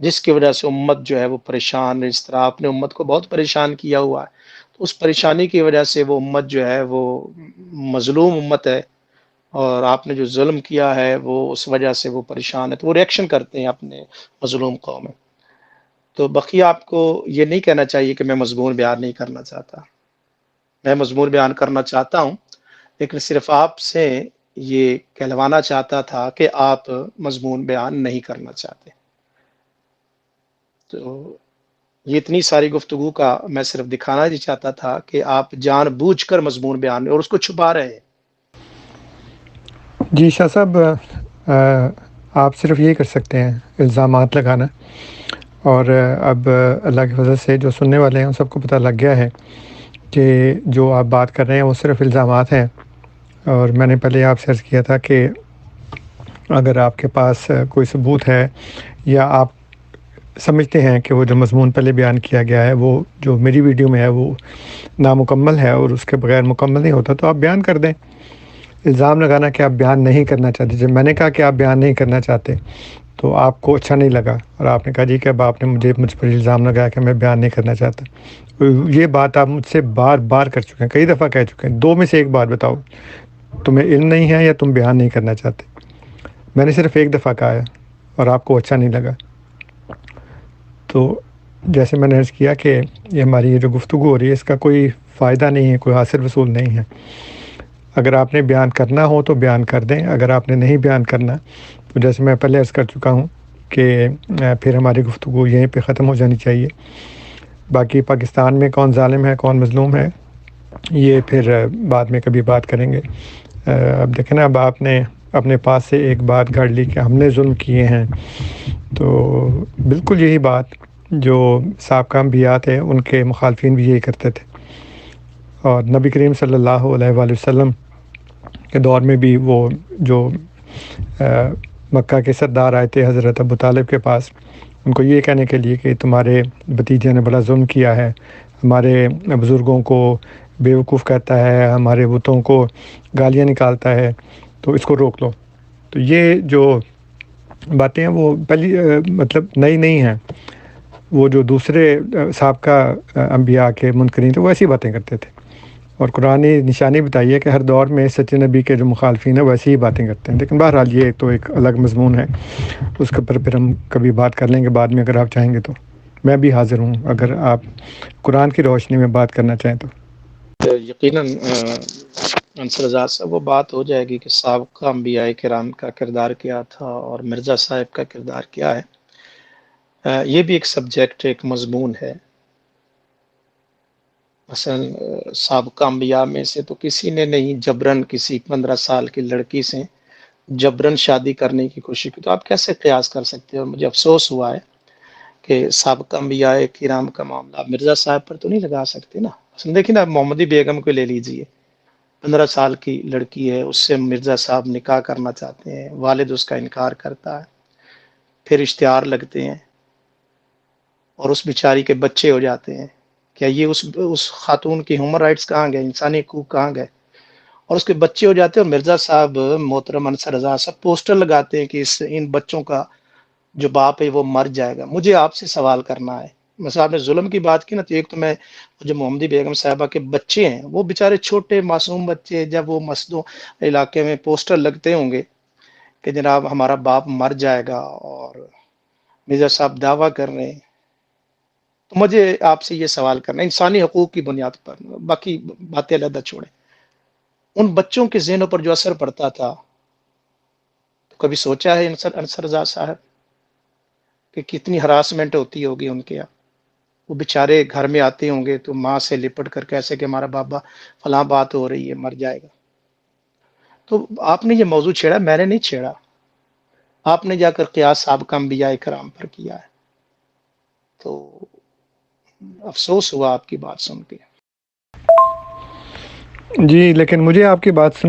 جس کی وجہ سے امت جو ہے وہ پریشان، اس طرح آپ نے امت کو بہت پریشان کیا ہوا ہے، تو اس پریشانی کی وجہ سے وہ امت جو ہے وہ مظلوم امت ہے، اور آپ نے جو ظلم کیا ہے وہ اس وجہ سے وہ پریشان ہے، تو وہ ریئیکشن کرتے ہیں اپنے مظلوم قوم میں۔ تو بقیہ آپ کو یہ نہیں کہنا چاہیے کہ میں مضمون بیان نہیں کرنا چاہتا، میں مضمون بیان کرنا چاہتا ہوں، لیکن صرف آپ سے یہ کہلوانا چاہتا تھا کہ آپ مضمون بیان نہیں کرنا چاہتے۔ تو یہ اتنی ساری گفتگو کا میں صرف دکھانا ہی چاہتا تھا کہ آپ جان بوجھ کر مضمون بیان اور اس کو چھپا رہے ہیں۔ جی شاہ صاحب، آپ صرف یہ کر سکتے ہیں، الزامات لگانا، اور اب اللہ کی فضل سے جو سننے والے ہیں ان سب کو پتہ لگ گیا ہے کہ جو آپ بات کر رہے ہیں وہ صرف الزامات ہیں۔ اور میں نے پہلے آپ سے عرض کیا تھا کہ اگر آپ کے پاس کوئی ثبوت ہے یا آپ سمجھتے ہیں کہ وہ جو مضمون پہلے بیان کیا گیا ہے وہ جو میری ویڈیو میں ہے وہ نامکمل ہے اور اس کے بغیر مکمل نہیں ہوتا، تو آپ بیان کر دیں۔ الزام لگانا کہ آپ بیان نہیں کرنا چاہتے، جب میں نے کہا کہ آپ بیان نہیں کرنا چاہتے تو آپ کو اچھا نہیں لگا اور آپ نے کہا جی کہ اب آپ نے مجھ پر الزام لگایا کہ میں بیان نہیں کرنا چاہتا۔ یہ بات آپ مجھ سے بار بار کر چکے ہیں، کئی دفعہ کہہ چکے ہیں، دو میں سے ایک بات بتاؤ، تمہیں علم نہیں ہے یا تم بیان نہیں کرنا چاہتے۔ میں نے صرف ایک دفعہ کہا ہے اور آپ کو اچھا نہیں لگا۔ تو جیسے میں نے عرض کیا کہ یہ ہماری یہ جو گفتگو ہو رہی ہے اس کا کوئی فائدہ نہیں ہے، کوئی حاصل وصول نہیں ہے۔ اگر آپ نے بیان کرنا ہو تو بیان کر دیں، اگر آپ نے نہیں بیان کرنا تو جیسے میں پہلے عرض کر چکا ہوں کہ پھر ہماری گفتگو یہیں پہ ختم ہو جانی چاہیے۔ باقی پاکستان میں کون ظالم ہے کون مظلوم ہے یہ پھر بعد میں کبھی بات کریں گے۔ اب دیکھیں نا، اب آپ نے اپنے پاس سے ایک بات گھڑ لی کہ ہم نے ظلم کیے ہیں، تو بالکل یہی بات جو سابقہ انبیاء تھے ان کے مخالفین بھی یہی کرتے تھے، اور نبی کریم صلی اللہ علیہ وآلہ وسلم کے دور میں بھی وہ جو مکہ کے سردار آئے تھے حضرت ابو طالب کے پاس، ان کو یہ کہنے کے لیے کہ تمہارے بھتیجے نے بڑا ظلم کیا ہے، ہمارے بزرگوں کو بیوقوف کہتا ہے، ہمارے بتوں کو گالیاں نکالتا ہے، تو اس کو روک لو۔ تو یہ جو باتیں ہیں وہ پہلی مطلب نئی نہیں ہیں، وہ جو دوسرے سابقہ انبیاء کے منکرین تھے وہ ایسی باتیں کرتے تھے، اور قرآن نے نشانی بتائی ہے کہ ہر دور میں سچے نبی کے جو مخالفین ہیں ویسی ہی باتیں کرتے ہیں۔ لیکن بہرحال یہ تو ایک الگ مضمون ہے، اس کے اوپر پھر ہم کبھی بات کر لیں گے بعد میں، اگر آپ چاہیں گے تو میں بھی حاضر ہوں اگر آپ قرآن کی روشنی میں بات کرنا چاہیں تو۔ یقیناً انصر رضا صاحب وہ بات ہو جائے گی کہ سابقہ انبیاء کرام کا کردار کیا تھا اور مرزا صاحب کا کردار کیا ہے۔ یہ بھی ایک سبجیکٹ، ایک مضمون ہے۔ مثلا سابقہ انبیاء میں سے تو کسی نے نہیں جبرن کسی 15 سال کی لڑکی سے جبرن شادی کرنے کی کوشش کی، تو آپ کیسے قیاس کر سکتے ہو؟ مجھے افسوس ہوا ہے کہ سابقہ انبیاء کرام کا معاملہ آپ مرزا صاحب پر تو نہیں لگا سکتے نا۔ مثلا دیکھیں نا، محمدی بیگم کو لے لیجئے، 15 سال کی لڑکی ہے، اس سے مرزا صاحب نکاح کرنا چاہتے ہیں، والد اس کا انکار کرتا ہے، پھر اشتہار لگتے ہیں اور اس بیچاری کے بچے ہو جاتے ہیں۔ کیا یہ اس خاتون کی ہیومن رائٹس کہاں گئے، انسانی حقوق کہاں گئے؟ اور اس کے بچے ہو جاتے ہیں، اور مرزا صاحب محترم انصر رضا صاحب پوسٹر لگاتے ہیں کہ ان بچوں کا جو باپ ہے وہ مر جائے گا۔ مجھے آپ سے سوال کرنا ہے، مثلا آپ نے ظلم کی بات کی نا، تو ایک تو میں جو محمدی بیگم صاحبہ کے بچے ہیں، وہ بیچارے چھوٹے معصوم بچے، جب وہ مسجدوں علاقے میں پوسٹر لگتے ہوں گے کہ جناب ہمارا باپ مر جائے گا، اور مرزا صاحب دعویٰ کر رہے ہیں، تو مجھے آپ سے یہ سوال کرنا ہے انسانی حقوق کی بنیاد پر، باقی باتیں علیحدہ چھوڑیں، ان بچوں کے ذہنوں پر جو اثر پڑتا تھا، تو کبھی سوچا ہے انصر رضا صاحب کہ کتنی ہراسمنٹ ہوتی ہوگی ان کے یہاں؟ وہ بیچارے گھر میں آتے ہوں گے تو ماں سے لپٹ کر کیسے کہ ہمارا بابا فلاں بات ہو رہی ہے، مر جائے گا۔ تو آپ نے یہ موضوع چھیڑا، میں نے نہیں چھیڑا، آپ نے جا کر قیاس سابقہ انبیاء کرام پر کیا ہے، تو افسوس ہوا آپ کی بات سن کے۔ جی، لیکن مجھے آپ کی بات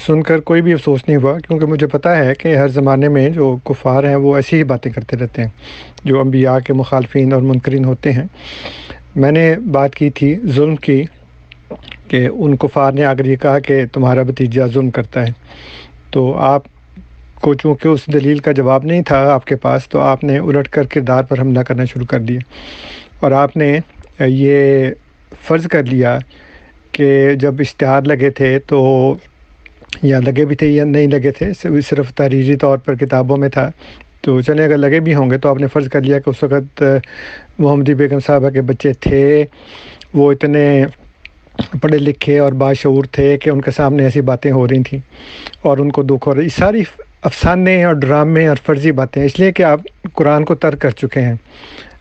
سن کر کوئی بھی افسوس نہیں ہوا، کیونکہ مجھے پتہ ہے کہ ہر زمانے میں جو کفار ہیں وہ ایسی ہی باتیں کرتے رہتے ہیں جو انبیاء کے مخالفین اور منکرین ہوتے ہیں۔ میں نے بات کی تھی ظلم کی، کہ ان کفار نے اگر یہ کہا کہ تمہارا بھتیجا ظلم کرتا ہے، تو آپ کو چونکہ اس دلیل کا جواب نہیں تھا آپ کے پاس، تو آپ نے الٹ کر کردار پر حملہ کرنا شروع کر دیا، اور آپ نے یہ فرض کر لیا کہ جب اشتہار لگے تھے تو، یا لگے بھی تھے یا نہیں لگے تھے، صرف تحریری طور پر کتابوں میں تھا، تو چلے اگر لگے بھی ہوں گے تو آپ نے فرض کر لیا کہ اس وقت محمدی بیگم صاحبہ کے بچے تھے، وہ اتنے پڑھے لکھے اور باشعور تھے کہ ان کے سامنے ایسی باتیں ہو رہی تھیں اور ان کو دکھ ہو رہی۔ ساری افسانے اور ڈرامے اور فرضی باتیں، اس لیے کہ آپ قرآن کو ترک کر چکے ہیں۔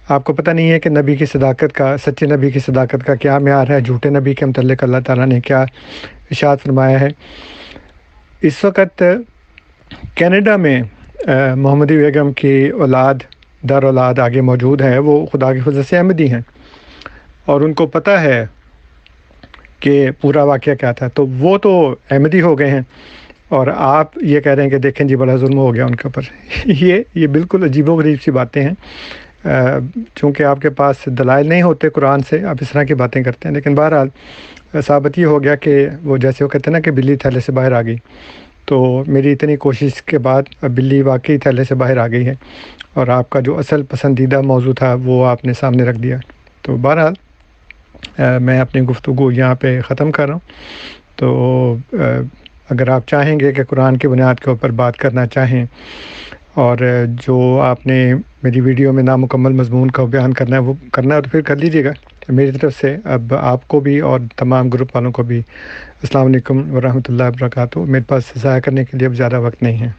آپ کو پتہ نہیں ہے کہ نبی کی صداقت کا، سچے نبی کی صداقت کا کیا معیار ہے، جھوٹے نبی کے متعلق اللہ تعالیٰ نے کیا ارشاد فرمایا ہے۔ اس وقت کینیڈا میں محمدی بیگم کی اولاد، در اولاد آگے موجود ہیں، وہ خدا کی فضل سے احمدی ہیں، اور ان کو پتہ ہے کہ پورا واقعہ کیا تھا، تو وہ تو احمدی ہو گئے ہیں، اور آپ یہ کہہ رہے ہیں کہ دیکھیں جی بڑا ظلم ہو گیا ان کے اوپر۔ یہ بالکل عجیب و غریب سی باتیں ہیں، چونکہ آپ کے پاس دلائل نہیں ہوتے قرآن سے، آپ اس طرح کی باتیں کرتے ہیں۔ لیکن بہرحال ثابت یہ ہو گیا کہ وہ جیسے وہ کہتے ہیں نا کہ بلی تھیلے سے باہر آ گئی، تو میری اتنی کوشش کے بعد بلی واقعی تھیلے سے باہر آ گئی ہے، اور آپ کا جو اصل پسندیدہ موضوع تھا وہ آپ نے سامنے رکھ دیا۔ تو بہرحال میں اپنی گفتگو یہاں پہ ختم کر رہا ہوں۔ تو اگر آپ چاہیں گے کہ قرآن کی بنیاد کے اوپر بات کرنا چاہیں، اور جو آپ نے میری ویڈیو میں نامکمل مضمون کا بیان کرنا ہے وہ کرنا ہے، تو پھر کر لیجیے گا۔ میری طرف سے اب آپ کو بھی اور تمام گروپ والوں کو بھی السلام علیکم ورحمۃ اللہ وبرکاتہ۔ میرے پاس ضائع کرنے کے لیے اب زیادہ وقت نہیں ہے۔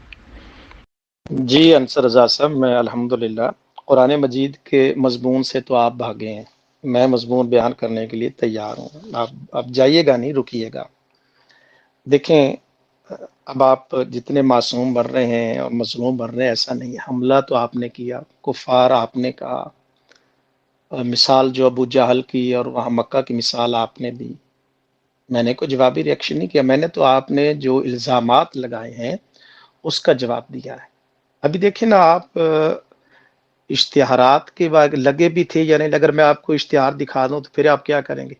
جی انصر رضا صاحب، میں الحمدللہ قرآن مجید کے مضمون سے تو آپ بھاگے ہیں، میں مضمون بیان کرنے کے لیے تیار ہوں، آپ جائیے گا نہیں، رکیے گا۔ دیکھیں، اب آپ جتنے معصوم بن رہے ہیں اور مظلوم بن رہے ہیں، ایسا نہیں ہے۔ حملہ تو آپ نے کیا، کفار آپ نے کہا، اور مثال جو ابو جہل کی اور وہاں مکہ کی مثال آپ نے دی، میں نے کوئی جوابی ریئیکشن نہیں کیا، میں نے تو آپ نے جو الزامات لگائے ہیں اس کا جواب دیا ہے۔ ابھی دیکھیں نا، آپ اشتہارات کے بعد لگے بھی تھے یا نہیں، اگر میں آپ کو اشتہار دکھا دوں تو پھر آپ کیا کریں گے؟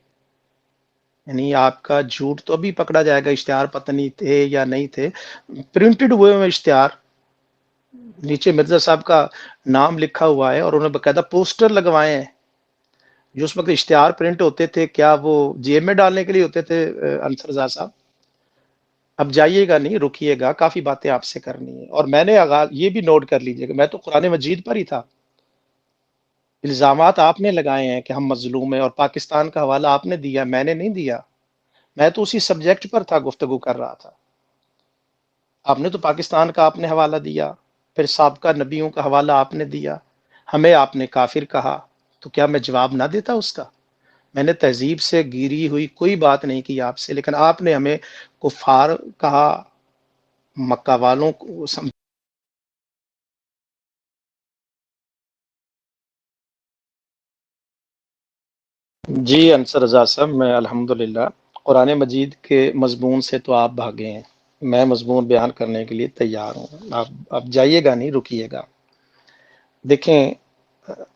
یعنی آپ کا جھوٹ تو ابھی پکڑا جائے گا، اشتہار پتہ نہیں تھے یا نہیں تھے، پرنٹڈ ہوئے ہوئے اشتہار، نیچے مرزا صاحب کا نام لکھا ہوا ہے اور انہوں نے باقاعدہ پوسٹر لگوائے ہیں۔ جو اس وقت اشتہار پرنٹ ہوتے تھے، کیا وہ جیب میں ڈالنے کے لیے ہوتے تھے؟ انصر رضا صاحب، اب جائیے گا نہیں، رکیے گا، کافی باتیں آپ سے کرنی ہے۔ اور میں نے آغاز یہ بھی نوٹ کر لیجئے کہ میں تو قرآن مجید پر ہی تھا، الزامات آپ نے لگائے ہیں کہ ہم مظلوم ہیں، اور پاکستان کا حوالہ آپ نے دیا، میں نے نہیں دیا، میں تو اسی سبجیکٹ پر تھا، گفتگو کر رہا تھا۔ آپ نے تو پاکستان کا آپ نے حوالہ دیا، پھر سابقہ نبیوں کا حوالہ آپ نے دیا، ہمیں آپ نے کافر کہا، تو کیا میں جواب نہ دیتا اس کا؟ میں نے تہذیب سے گیری ہوئی کوئی بات نہیں کی آپ سے، لیکن آپ نے ہمیں کفار کہا، مکہ والوں کو جی انصر رضا صاحب، میں الحمدللہ قرآن مجید کے مضمون سے تو آپ بھاگے ہیں، میں مضمون بیان کرنے کے لیے تیار ہوں، آپ جائیے گا نہیں، رکیے گا۔ دیکھیں،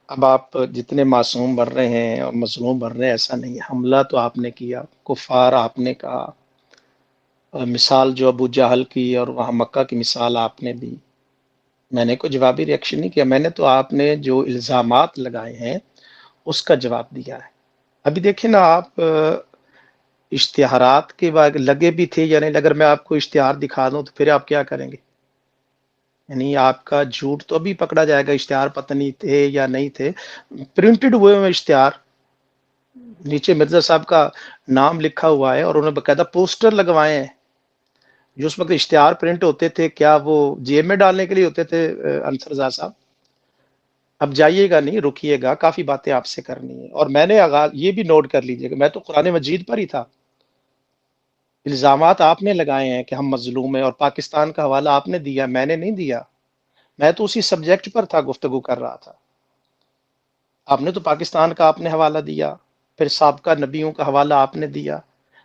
اب آپ جتنے معصوم بن رہے ہیں اور مظلوم بن رہے ہیں، ایسا نہیں ہے۔ حملہ تو آپ نے کیا، کفار آپ نے کہا، اور مثال جو ابو جہل کی اور وہاں مکہ کی مثال آپ نے دی، میں نے کوئی جوابی ریئیکشن نہیں کیا، میں نے تو آپ نے جو الزامات لگائے ہیں اس کا جواب دیا ہے۔ ابھی دیکھیں نا، آپ اشتہارات کے بعد لگے بھی تھے یا نہیں، اگر میں آپ کو اشتہار دکھا دوں تو پھر آپ کیا کریں گے؟ یعنی آپ کا جھوٹ تو ابھی پکڑا جائے گا، اشتہار پتہ نہیں تھے یا نہیں تھے، پرنٹڈ ہوئے ہوئے اشتہار، نیچے مرزا صاحب کا نام لکھا ہوا ہے اور انہوں نے باقاعدہ پوسٹر لگوائے ہیں۔ جو اس وقت اشتہار پرنٹ ہوتے تھے، کیا وہ جیب میں ڈالنے کے لیے ہوتے تھے؟ انصر رضا صاحب، اب جائیے گا نہیں، رکیے گا، کافی باتیں آپ سے کرنی ہے۔ اور میں نے آغاز یہ بھی نوٹ کر لیجئے کہ میں تو قرآن مجید پر ہی تھا، الزامات آپ نے لگائے ہیں کہ ہم مظلوم ہیں، اور پاکستان کا حوالہ آپ نے دیا، میں نے نہیں دیا، میں تو اسی سبجیکٹ پر تھا، گفتگو کر رہا تھا۔ آپ نے تو پاکستان کا آپ نے حوالہ دیا، پھر سابقہ نبیوں کا حوالہ آپ نے دیا،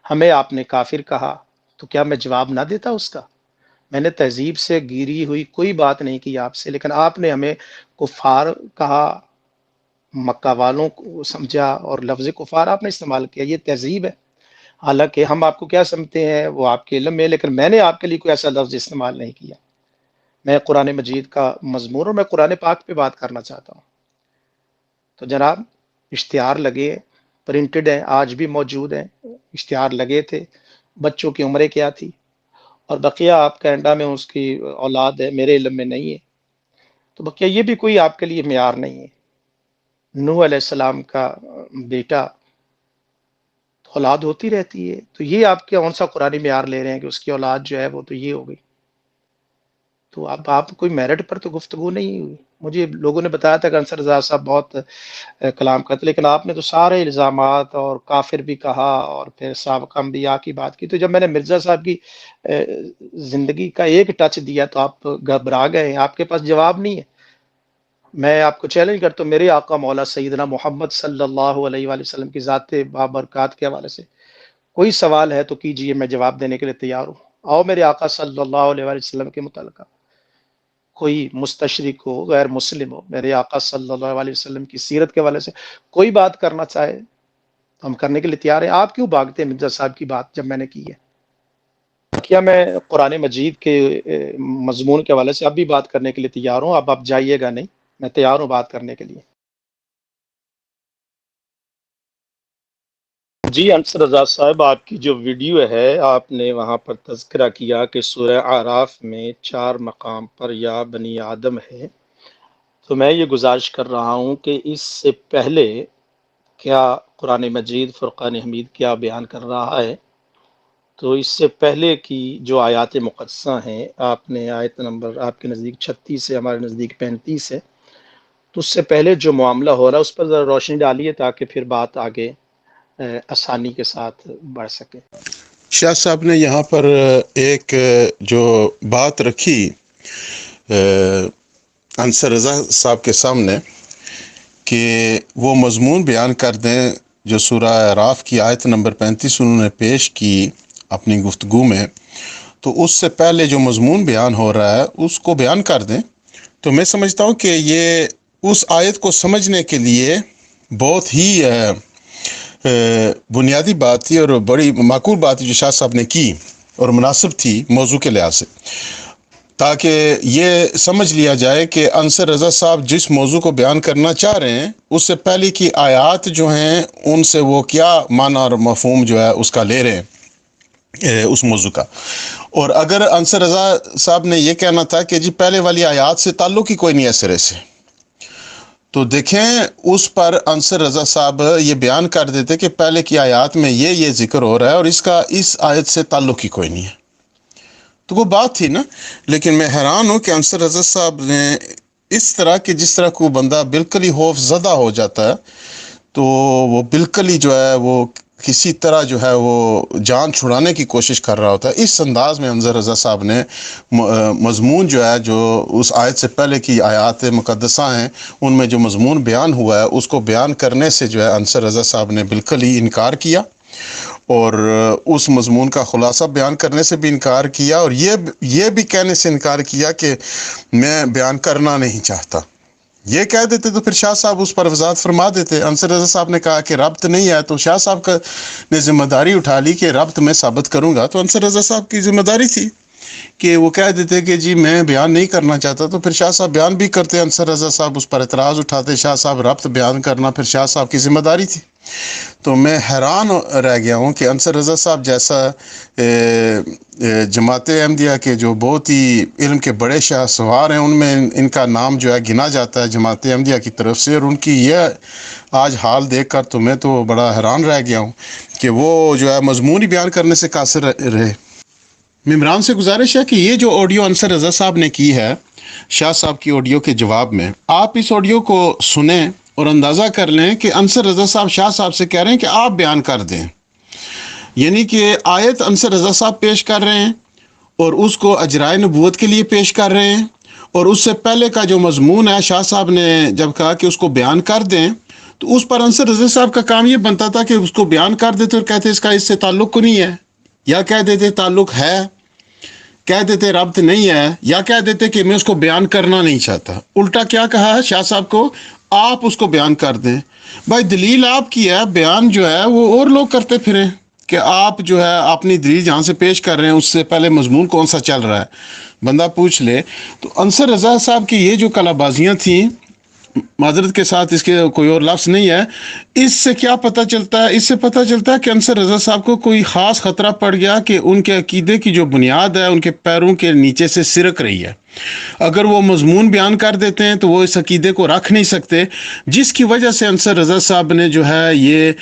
ہمیں آپ نے کافر کہا، تو کیا میں جواب نہ دیتا اس کا؟ میں نے تہذیب سے گیری ہوئی کوئی بات نہیں کی آپ سے، لیکن آپ نے ہمیں کفار کہا، مکہ والوں کو سمجھا، اور لفظ کفار آپ نے استعمال کیا، یہ تہذیب ہے؟ حالانکہ ہم آپ کو کیا سمجھتے ہیں وہ آپ کے علم میں ہے، لیکن میں نے آپ کے لیے کوئی ایسا لفظ استعمال نہیں کیا۔ میں قرآن مجید کا مضمون اور میں قرآن پاک پہ بات کرنا چاہتا ہوں۔ تو جناب، اشتہار لگے، پرنٹڈ ہیں، آج بھی موجود ہیں، اشتہار لگے تھے، بچوں کی عمریں کیا تھی، اور بقیہ آپ کینیڈا میں اس کی اولاد ہے، میرے علم میں نہیں ہے، تو بقیہ یہ بھی کوئی آپ کے لیے معیار نہیں ہے۔ نوح علیہ السلام کا بیٹا، اولاد ہوتی رہتی ہے، تو یہ آپ کون سا قرآن معیار لے رہے ہیں کہ اس کی اولاد جو ہے وہ تو یہ ہو گئی؟ تو اب آپ کوئی میرٹ پر تو گفتگو نہیں ہوئی۔ مجھے لوگوں نے بتایا تھا کہ انصر رضا صاحب بہت کلام کرتے، لیکن آپ نے تو سارے الزامات اور کافر بھی کہا اور پھر سابقہ انبیاء کی بات کی، تو جب میں نے مرزا صاحب کی زندگی کا ایک ٹچ دیا تو آپ گھبرا گئے ہیں، آپ کے پاس جواب نہیں ہے۔ میں آپ کو چیلنج کرتا ہوں، میرے آقا مولا سیدنا محمد صلی اللہ علیہ وآلہ وسلم کی ذات بابرکات کے حوالے سے کوئی سوال ہے تو کیجئے، میں جواب دینے کے لیے تیار ہوں۔ آؤ میرے آقا صلی اللہ علیہ وآلہ وسلم کے متعلقہ کوئی مستشرق ہو، غیر مسلم ہو، میرے آقا صلی اللہ علیہ وسلم کی سیرت کے حوالے سے کوئی بات کرنا چاہے تو ہم کرنے کے لیے تیار ہیں۔ آپ کیوں بھاگتے ہیں مرزا صاحب کی بات جب میں نے کی ہے؟ کیا میں قرآن مجید کے مضمون کے حوالے سے اب بھی بات کرنے کے لیے تیار ہوں؟ اب آپ جائیے گا نہیں، میں تیار ہوں بات کرنے کے لیے۔ جی انصر رضا صاحب، آپ کی جو ویڈیو ہے، آپ نے وہاں پر تذکرہ کیا کہ سورہ اعراف میں 4 مقام پر یا بنی آدم ہے، تو میں یہ گزارش کر رہا ہوں کہ اس سے پہلے کیا قرآن مجید فرقان حمید کیا بیان کر رہا ہے، تو اس سے پہلے کی جو آیات مقدسہ ہیں، آپ نے آیت نمبر آپ کے نزدیک 36 ہے، ہمارے نزدیک 35 ہے، تو اس سے پہلے جو معاملہ ہو رہا ہے اس پر ذرا روشنی ڈالیے تاکہ پھر بات آگے آسانی کے ساتھ بڑھ سکے۔ شاہ صاحب نے یہاں پر ایک جو بات رکھی انصر رضا صاحب کے سامنے کہ وہ مضمون بیان کر دیں جو سورہ اعراف کی آیت نمبر 35 انہوں نے پیش کی اپنی گفتگو میں، تو اس سے پہلے جو مضمون بیان ہو رہا ہے اس کو بیان کر دیں۔ تو میں سمجھتا ہوں کہ یہ اس آیت کو سمجھنے کے لیے بہت ہی بنیادی بات تھی اور بڑی معقول بات تھی جو شاہ صاحب نے کی، اور مناسب تھی موضوع کے لحاظ سے، تاکہ یہ سمجھ لیا جائے کہ انصر رضا صاحب جس موضوع کو بیان کرنا چاہ رہے ہیں اس سے پہلے کی آیات جو ہیں ان سے وہ کیا معنی اور مفہوم جو ہے اس کا لے رہے ہیں اس موضوع کا۔ اور اگر انصر رضا صاحب نے یہ کہنا تھا کہ جی پہلے والی آیات سے تعلق ہی کوئی نہیں ہے سرے سے، تو دیکھیں اس پر انصر رضا صاحب یہ بیان کر دیتے کہ پہلے کی آیات میں یہ ذکر ہو رہا ہے اور اس کا اس آیت سے تعلق ہی کوئی نہیں ہے، تو وہ بات تھی نا۔ لیکن میں حیران ہوں کہ انصر رضا صاحب نے اس طرح کہ جس طرح کوئی بندہ بالکل ہی خوف زدہ ہو جاتا ہے تو وہ بالکل ہی جو ہے وہ کسی طرح جو ہے وہ جان چھڑانے کی کوشش کر رہا ہوتا ہے، اس انداز میں انصر رضا صاحب نے مضمون جو ہے جو اس آیت سے پہلے کی آیات مقدسہ ہیں ان میں جو مضمون بیان ہوا ہے اس کو بیان کرنے سے جو ہے انصر رضا صاحب نے بالکل ہی انکار کیا، اور اس مضمون کا خلاصہ بیان کرنے سے بھی انکار کیا، اور یہ بھی کہنے سے انکار کیا کہ میں بیان کرنا نہیں چاہتا۔ یہ کہہ دیتے تو پھر شاہ صاحب اس پر وضاحت فرما دیتے۔ انصر رضا صاحب نے کہا کہ ربط نہیں ہے، تو شاہ صاحب نے ذمہ داری اٹھا لی کہ ربط میں ثابت کروں گا، تو انصر رضا صاحب کی ذمہ داری تھی کہ وہ کہہ دیتے کہ جی میں بیان نہیں کرنا چاہتا، تو پھر شاہ صاحب بیان بھی کرتے، انصر رضا صاحب اس پر اعتراض اٹھاتے، شاہ صاحب ربط بیان کرنا پھر شاہ صاحب کی ذمہ داری تھی۔ تو میں حیران رہ گیا ہوں کہ انصر رضا صاحب جیسا جماعت احمدیہ کے جو بہت ہی علم کے بڑے شاہ سوار ہیں ان میں ان کا نام جو ہے گنا جاتا ہے جماعت احمدیہ کی طرف سے، اور ان کی یہ آج حال دیکھ کر تو میں تو بڑا حیران رہ گیا ہوں کہ وہ جو ہے مضمون بیان کرنے سے قاصر رہے۔ ممبران سے گزارش ہے کہ یہ جو آڈیو انصر رضا صاحب نے کی ہے شاہ صاحب کی آڈیو کے جواب میں، آپ اس آڈیو کو سنیں اور اندازہ کر لیں کہ انصر رضا صاحب شاہ صاحب سے کہہ رہے ہیں کہ آپ بیان کر دیں، یعنی کہ آیت انصر رضا صاحب پیش کر رہے ہیں اور اس کو اجرائے نبوت کے لیے پیش کر رہے ہیں، اور اس سے پہلے کا جو مضمون ہے شاہ صاحب نے جب کہا کہ اس کو بیان کر دیں تو اس پر انصر رضا صاحب کا کام یہ بنتا تھا کہ اس کو بیان کر دیتے اور کہتے اس کا اس سے تعلق کو نہیں ہے، یا کہہ دیتے تعلق ہے، کہہ دیتے ربط نہیں ہے، یا کہہ دیتے کہ میں اس کو بیان کرنا نہیں چاہتا۔ الٹا کیا کہا ہے شاہ صاحب کو، آپ اس کو بیان کر دیں۔ بھائی دلیل آپ کی ہے، بیان جو ہے وہ اور لوگ کرتے پھریں کہ آپ جو ہے اپنی دلیل جہاں سے پیش کر رہے ہیں اس سے پہلے مضمون کون سا چل رہا ہے بندہ پوچھ لے۔ تو انصر رضا صاحب کی یہ جو کلا بازیاں تھیں، معذرت کے ساتھ اس کے کوئی اور لفظ نہیں ہے، اس سے کیا پتہ چلتا ہے؟ اس سے پتہ چلتا ہے کہ انصر رضا صاحب کو کوئی خاص خطرہ پڑ گیا کہ ان کے عقیدے کی جو بنیاد ہے ان کے پیروں کے نیچے سے سرک رہی ہے۔ اگر وہ مضمون بیان کر دیتے ہیں تو وہ اس عقیدے کو رکھ نہیں سکتے، جس کی وجہ سے انصر رضا صاحب نے جو ہے یہ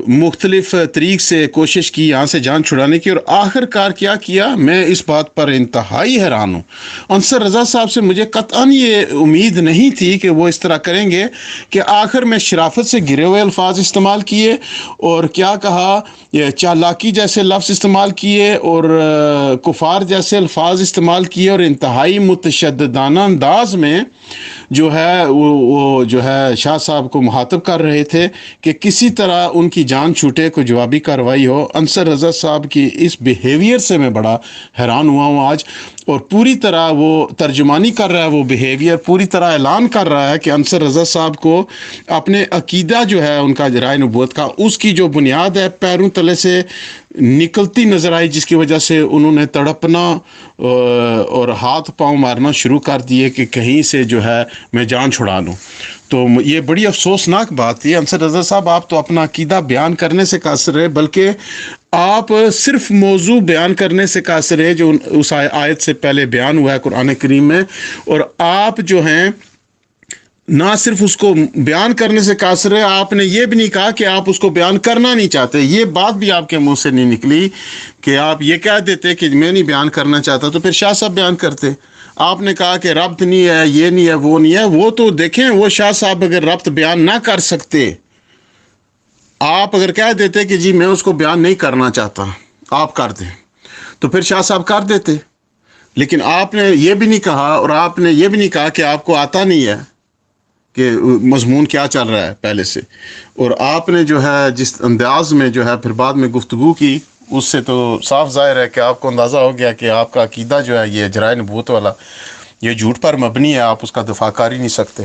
مختلف طریق سے کوشش کی یہاں سے جان چھڑانے کی، اور آخر کار کیا کیا؟ میں اس بات پر انتہائی حیران ہوں۔ انصر رضا صاحب سے مجھے قطعاً یہ امید نہیں تھی کہ وہ اس طرح کریں گے کہ آخر میں شرافت سے گرے ہوئے الفاظ استعمال کیے، اور کیا کہا، یہ چالاکی جیسے لفظ استعمال کیے، اور کفار جیسے الفاظ استعمال کیے، اور انتہائی متشددانہ انداز میں جو ہے وہ جو ہے شاہ صاحب کو مخاطب کر رہے تھے کہ کسی طرح ان کی جان چھوٹے، کوئی جوابی کارروائی ہو۔ انصر رضا صاحب کی اس بیہیویئر سے میں بڑا حیران ہوا ہوں آج، اور پوری طرح وہ ترجمانی کر رہا ہے، وہ بیہیویئر پوری طرح اعلان کر رہا ہے کہ انصر رضا صاحب کو اپنے عقیدہ جو ہے ان کا رائے نبوت کا، اس کی جو بنیاد ہے پیروں تلے سے نکلتی نظر آئی، جس کی وجہ سے انہوں نے تڑپنا اور ہاتھ پاؤں مارنا شروع کر دیے کہ کہیں سے جو ہے میں جان چھڑا لوں۔ تو یہ بڑی افسوسناک بات تھی۔ انصر رضا صاحب آپ تو اپنا عقیدہ بیان کرنے سے قاصر رہے، بلکہ آپ صرف موضوع بیان کرنے سے قاصر رہے جو اس آیت سے پہلے بیان ہوا ہے قرآن کریم میں، اور آپ جو ہیں نہ صرف اس کو بیان کرنے سے قاصر ہے، آپ نے یہ بھی نہیں کہا کہ آپ اس کو بیان کرنا نہیں چاہتے. یہ بات بھی آپ کے منہ سے نہیں نکلی کہ آپ یہ کہہ دیتے کہ میں نہیں بیان کرنا چاہتا، تو پھر شاہ صاحب بیان کرتے. آپ نے کہا کہ ربط نہیں ہے، یہ نہیں ہے، وہ نہیں ہے. وہ تو دیکھیں، وہ شاہ صاحب اگر ربط بیان نہ کر سکتے، آپ اگر کہہ دیتے کہ جی میں اس کو بیان نہیں کرنا چاہتا، آپ کر دیں، تو پھر شاہ صاحب کر دیتے. لیکن آپ نے یہ بھی نہیں کہا، اور آپ نے یہ بھی نہیں کہا کہ آپ کو آتا نہیں ہے کہ مضمون کیا چل رہا ہے پہلے سے. اور آپ نے جو ہے جس انداز میں جو ہے پھر بعد میں گفتگو کی، اس سے تو صاف ظاہر ہے کہ آپ کو اندازہ ہو گیا کہ آپ کا عقیدہ جو ہے یہ جرائے نبوت والا، یہ جھوٹ پر مبنی ہے، آپ اس کا دفاع کر ہی نہیں سکتے.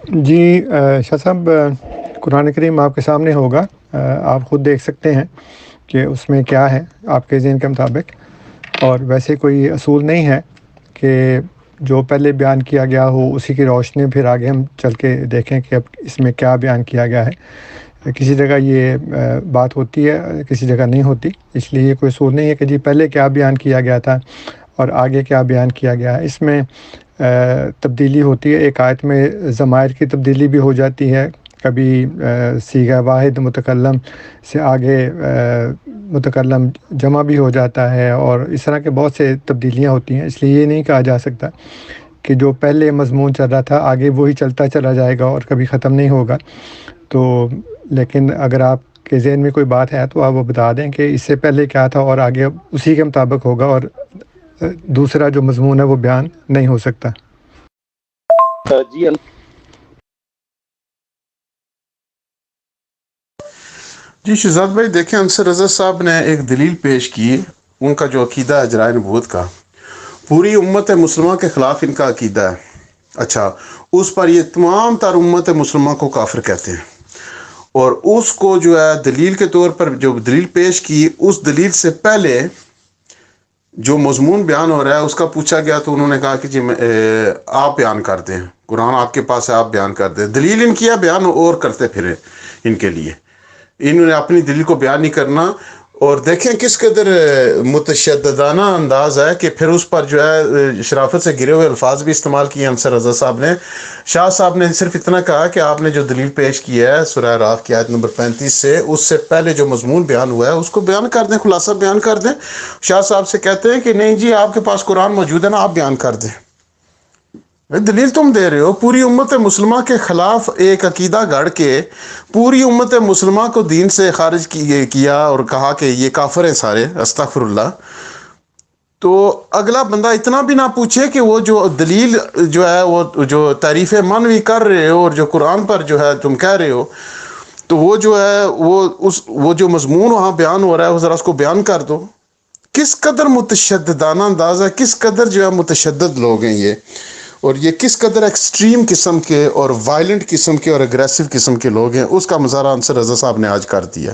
جی شاہ صاحب، قرآن کریم آپ کے سامنے ہوگا، آپ خود دیکھ سکتے ہیں کہ اس میں کیا ہے آپ کے ذہن کے مطابق. اور ویسے کوئی اصول نہیں ہے کہ جو پہلے بیان کیا گیا ہو اسی کی روشنی پھر آگے ہم چل کے دیکھیں کہ اب اس میں کیا بیان کیا گیا ہے. کسی جگہ یہ بات ہوتی ہے، کسی جگہ نہیں ہوتی. اس لیے یہ کوئی اصول نہیں ہے کہ جی پہلے کیا بیان کیا گیا تھا اور آگے کیا بیان کیا گیا ہے. اس میں تبدیلی ہوتی ہے. ایک آیت میں ضمائر کی تبدیلی بھی ہو جاتی ہے، کبھی صیغہ واحد متکلم سے آگے متکلم جمع بھی ہو جاتا ہے، اور اس طرح کے بہت سے تبدیلیاں ہوتی ہیں. اس لیے یہ نہیں کہا جا سکتا کہ جو پہلے مضمون چل رہا تھا آگے وہی چلتا چلا جائے گا اور کبھی ختم نہیں ہوگا. تو لیکن اگر آپ کے ذہن میں کوئی بات ہے تو آپ وہ بتا دیں کہ اس سے پہلے کیا تھا اور آگے اسی کے مطابق ہوگا، اور دوسرا جو مضمون ہے وہ بیان نہیں ہو سکتا. جی جی شہزاد بھائی، دیکھیں، انصر رضا صاحب نے ایک دلیل پیش کی. ان کا جو عقیدہ ہے جرائے نبوت کا، پوری امت مسلمہ کے خلاف ان کا عقیدہ ہے. اچھا، اس پر یہ تمام تر امت مسلمہ کو کافر کہتے ہیں. اور اس کو جو ہے دلیل کے طور پر جو دلیل پیش کی، اس دلیل سے پہلے جو مضمون بیان ہو رہا ہے اس کا پوچھا گیا تو انہوں نے کہا کہ جی آپ بیان کر دیں، قرآن آپ کے پاس ہے، آپ بیان کر دیں. دلیل ان کیا بیان اور کرتے پھرے. ان کے لیے انہوں نے اپنی دلیل کو بیان نہیں کرنا. اور دیکھیں کس قدر متشددانہ انداز ہے کہ پھر اس پر جو ہے شرافت سے گرے ہوئے الفاظ بھی استعمال کیے انصر رضا صاحب نے. شاہ صاحب نے صرف اتنا کہا کہ آپ نے جو دلیل پیش کی ہے سورہ راف کی آیت نمبر 35 سے، اس سے پہلے جو مضمون بیان ہوا ہے اس کو بیان کر دیں، خلاصہ بیان کر دیں. شاہ صاحب سے کہتے ہیں کہ نہیں جی آپ کے پاس قرآن موجود ہے نا، آپ بیان کر دیں. دلیل تم دے رہے ہو پوری امت مسلمہ کے خلاف ایک عقیدہ گھڑ کے پوری امت مسلمہ کو دین سے خارج کیا اور کہا کہ یہ کافر ہیں سارے، استغفر اللہ. تو اگلا بندہ اتنا بھی نہ پوچھے کہ وہ جو دلیل جو ہے وہ جو تعریف منوی کر رہے ہو اور جو قرآن پر جو ہے تم کہہ رہے ہو، تو وہ جو ہے وہ جو مضمون وہاں بیان ہو رہا ہے وہ ذرا اس کو بیان کر دو. کس قدر متشددانہ انداز ہے، کس قدر جو ہے متشدد لوگ ہیں یہ، اور یہ کس قدر ایکسٹریم قسم کے اور وائلنٹ قسم کے اور اگریسو قسم کے لوگ ہیں، اس کا مظاہرہ انصر رضا صاحب نے آج کر دیا.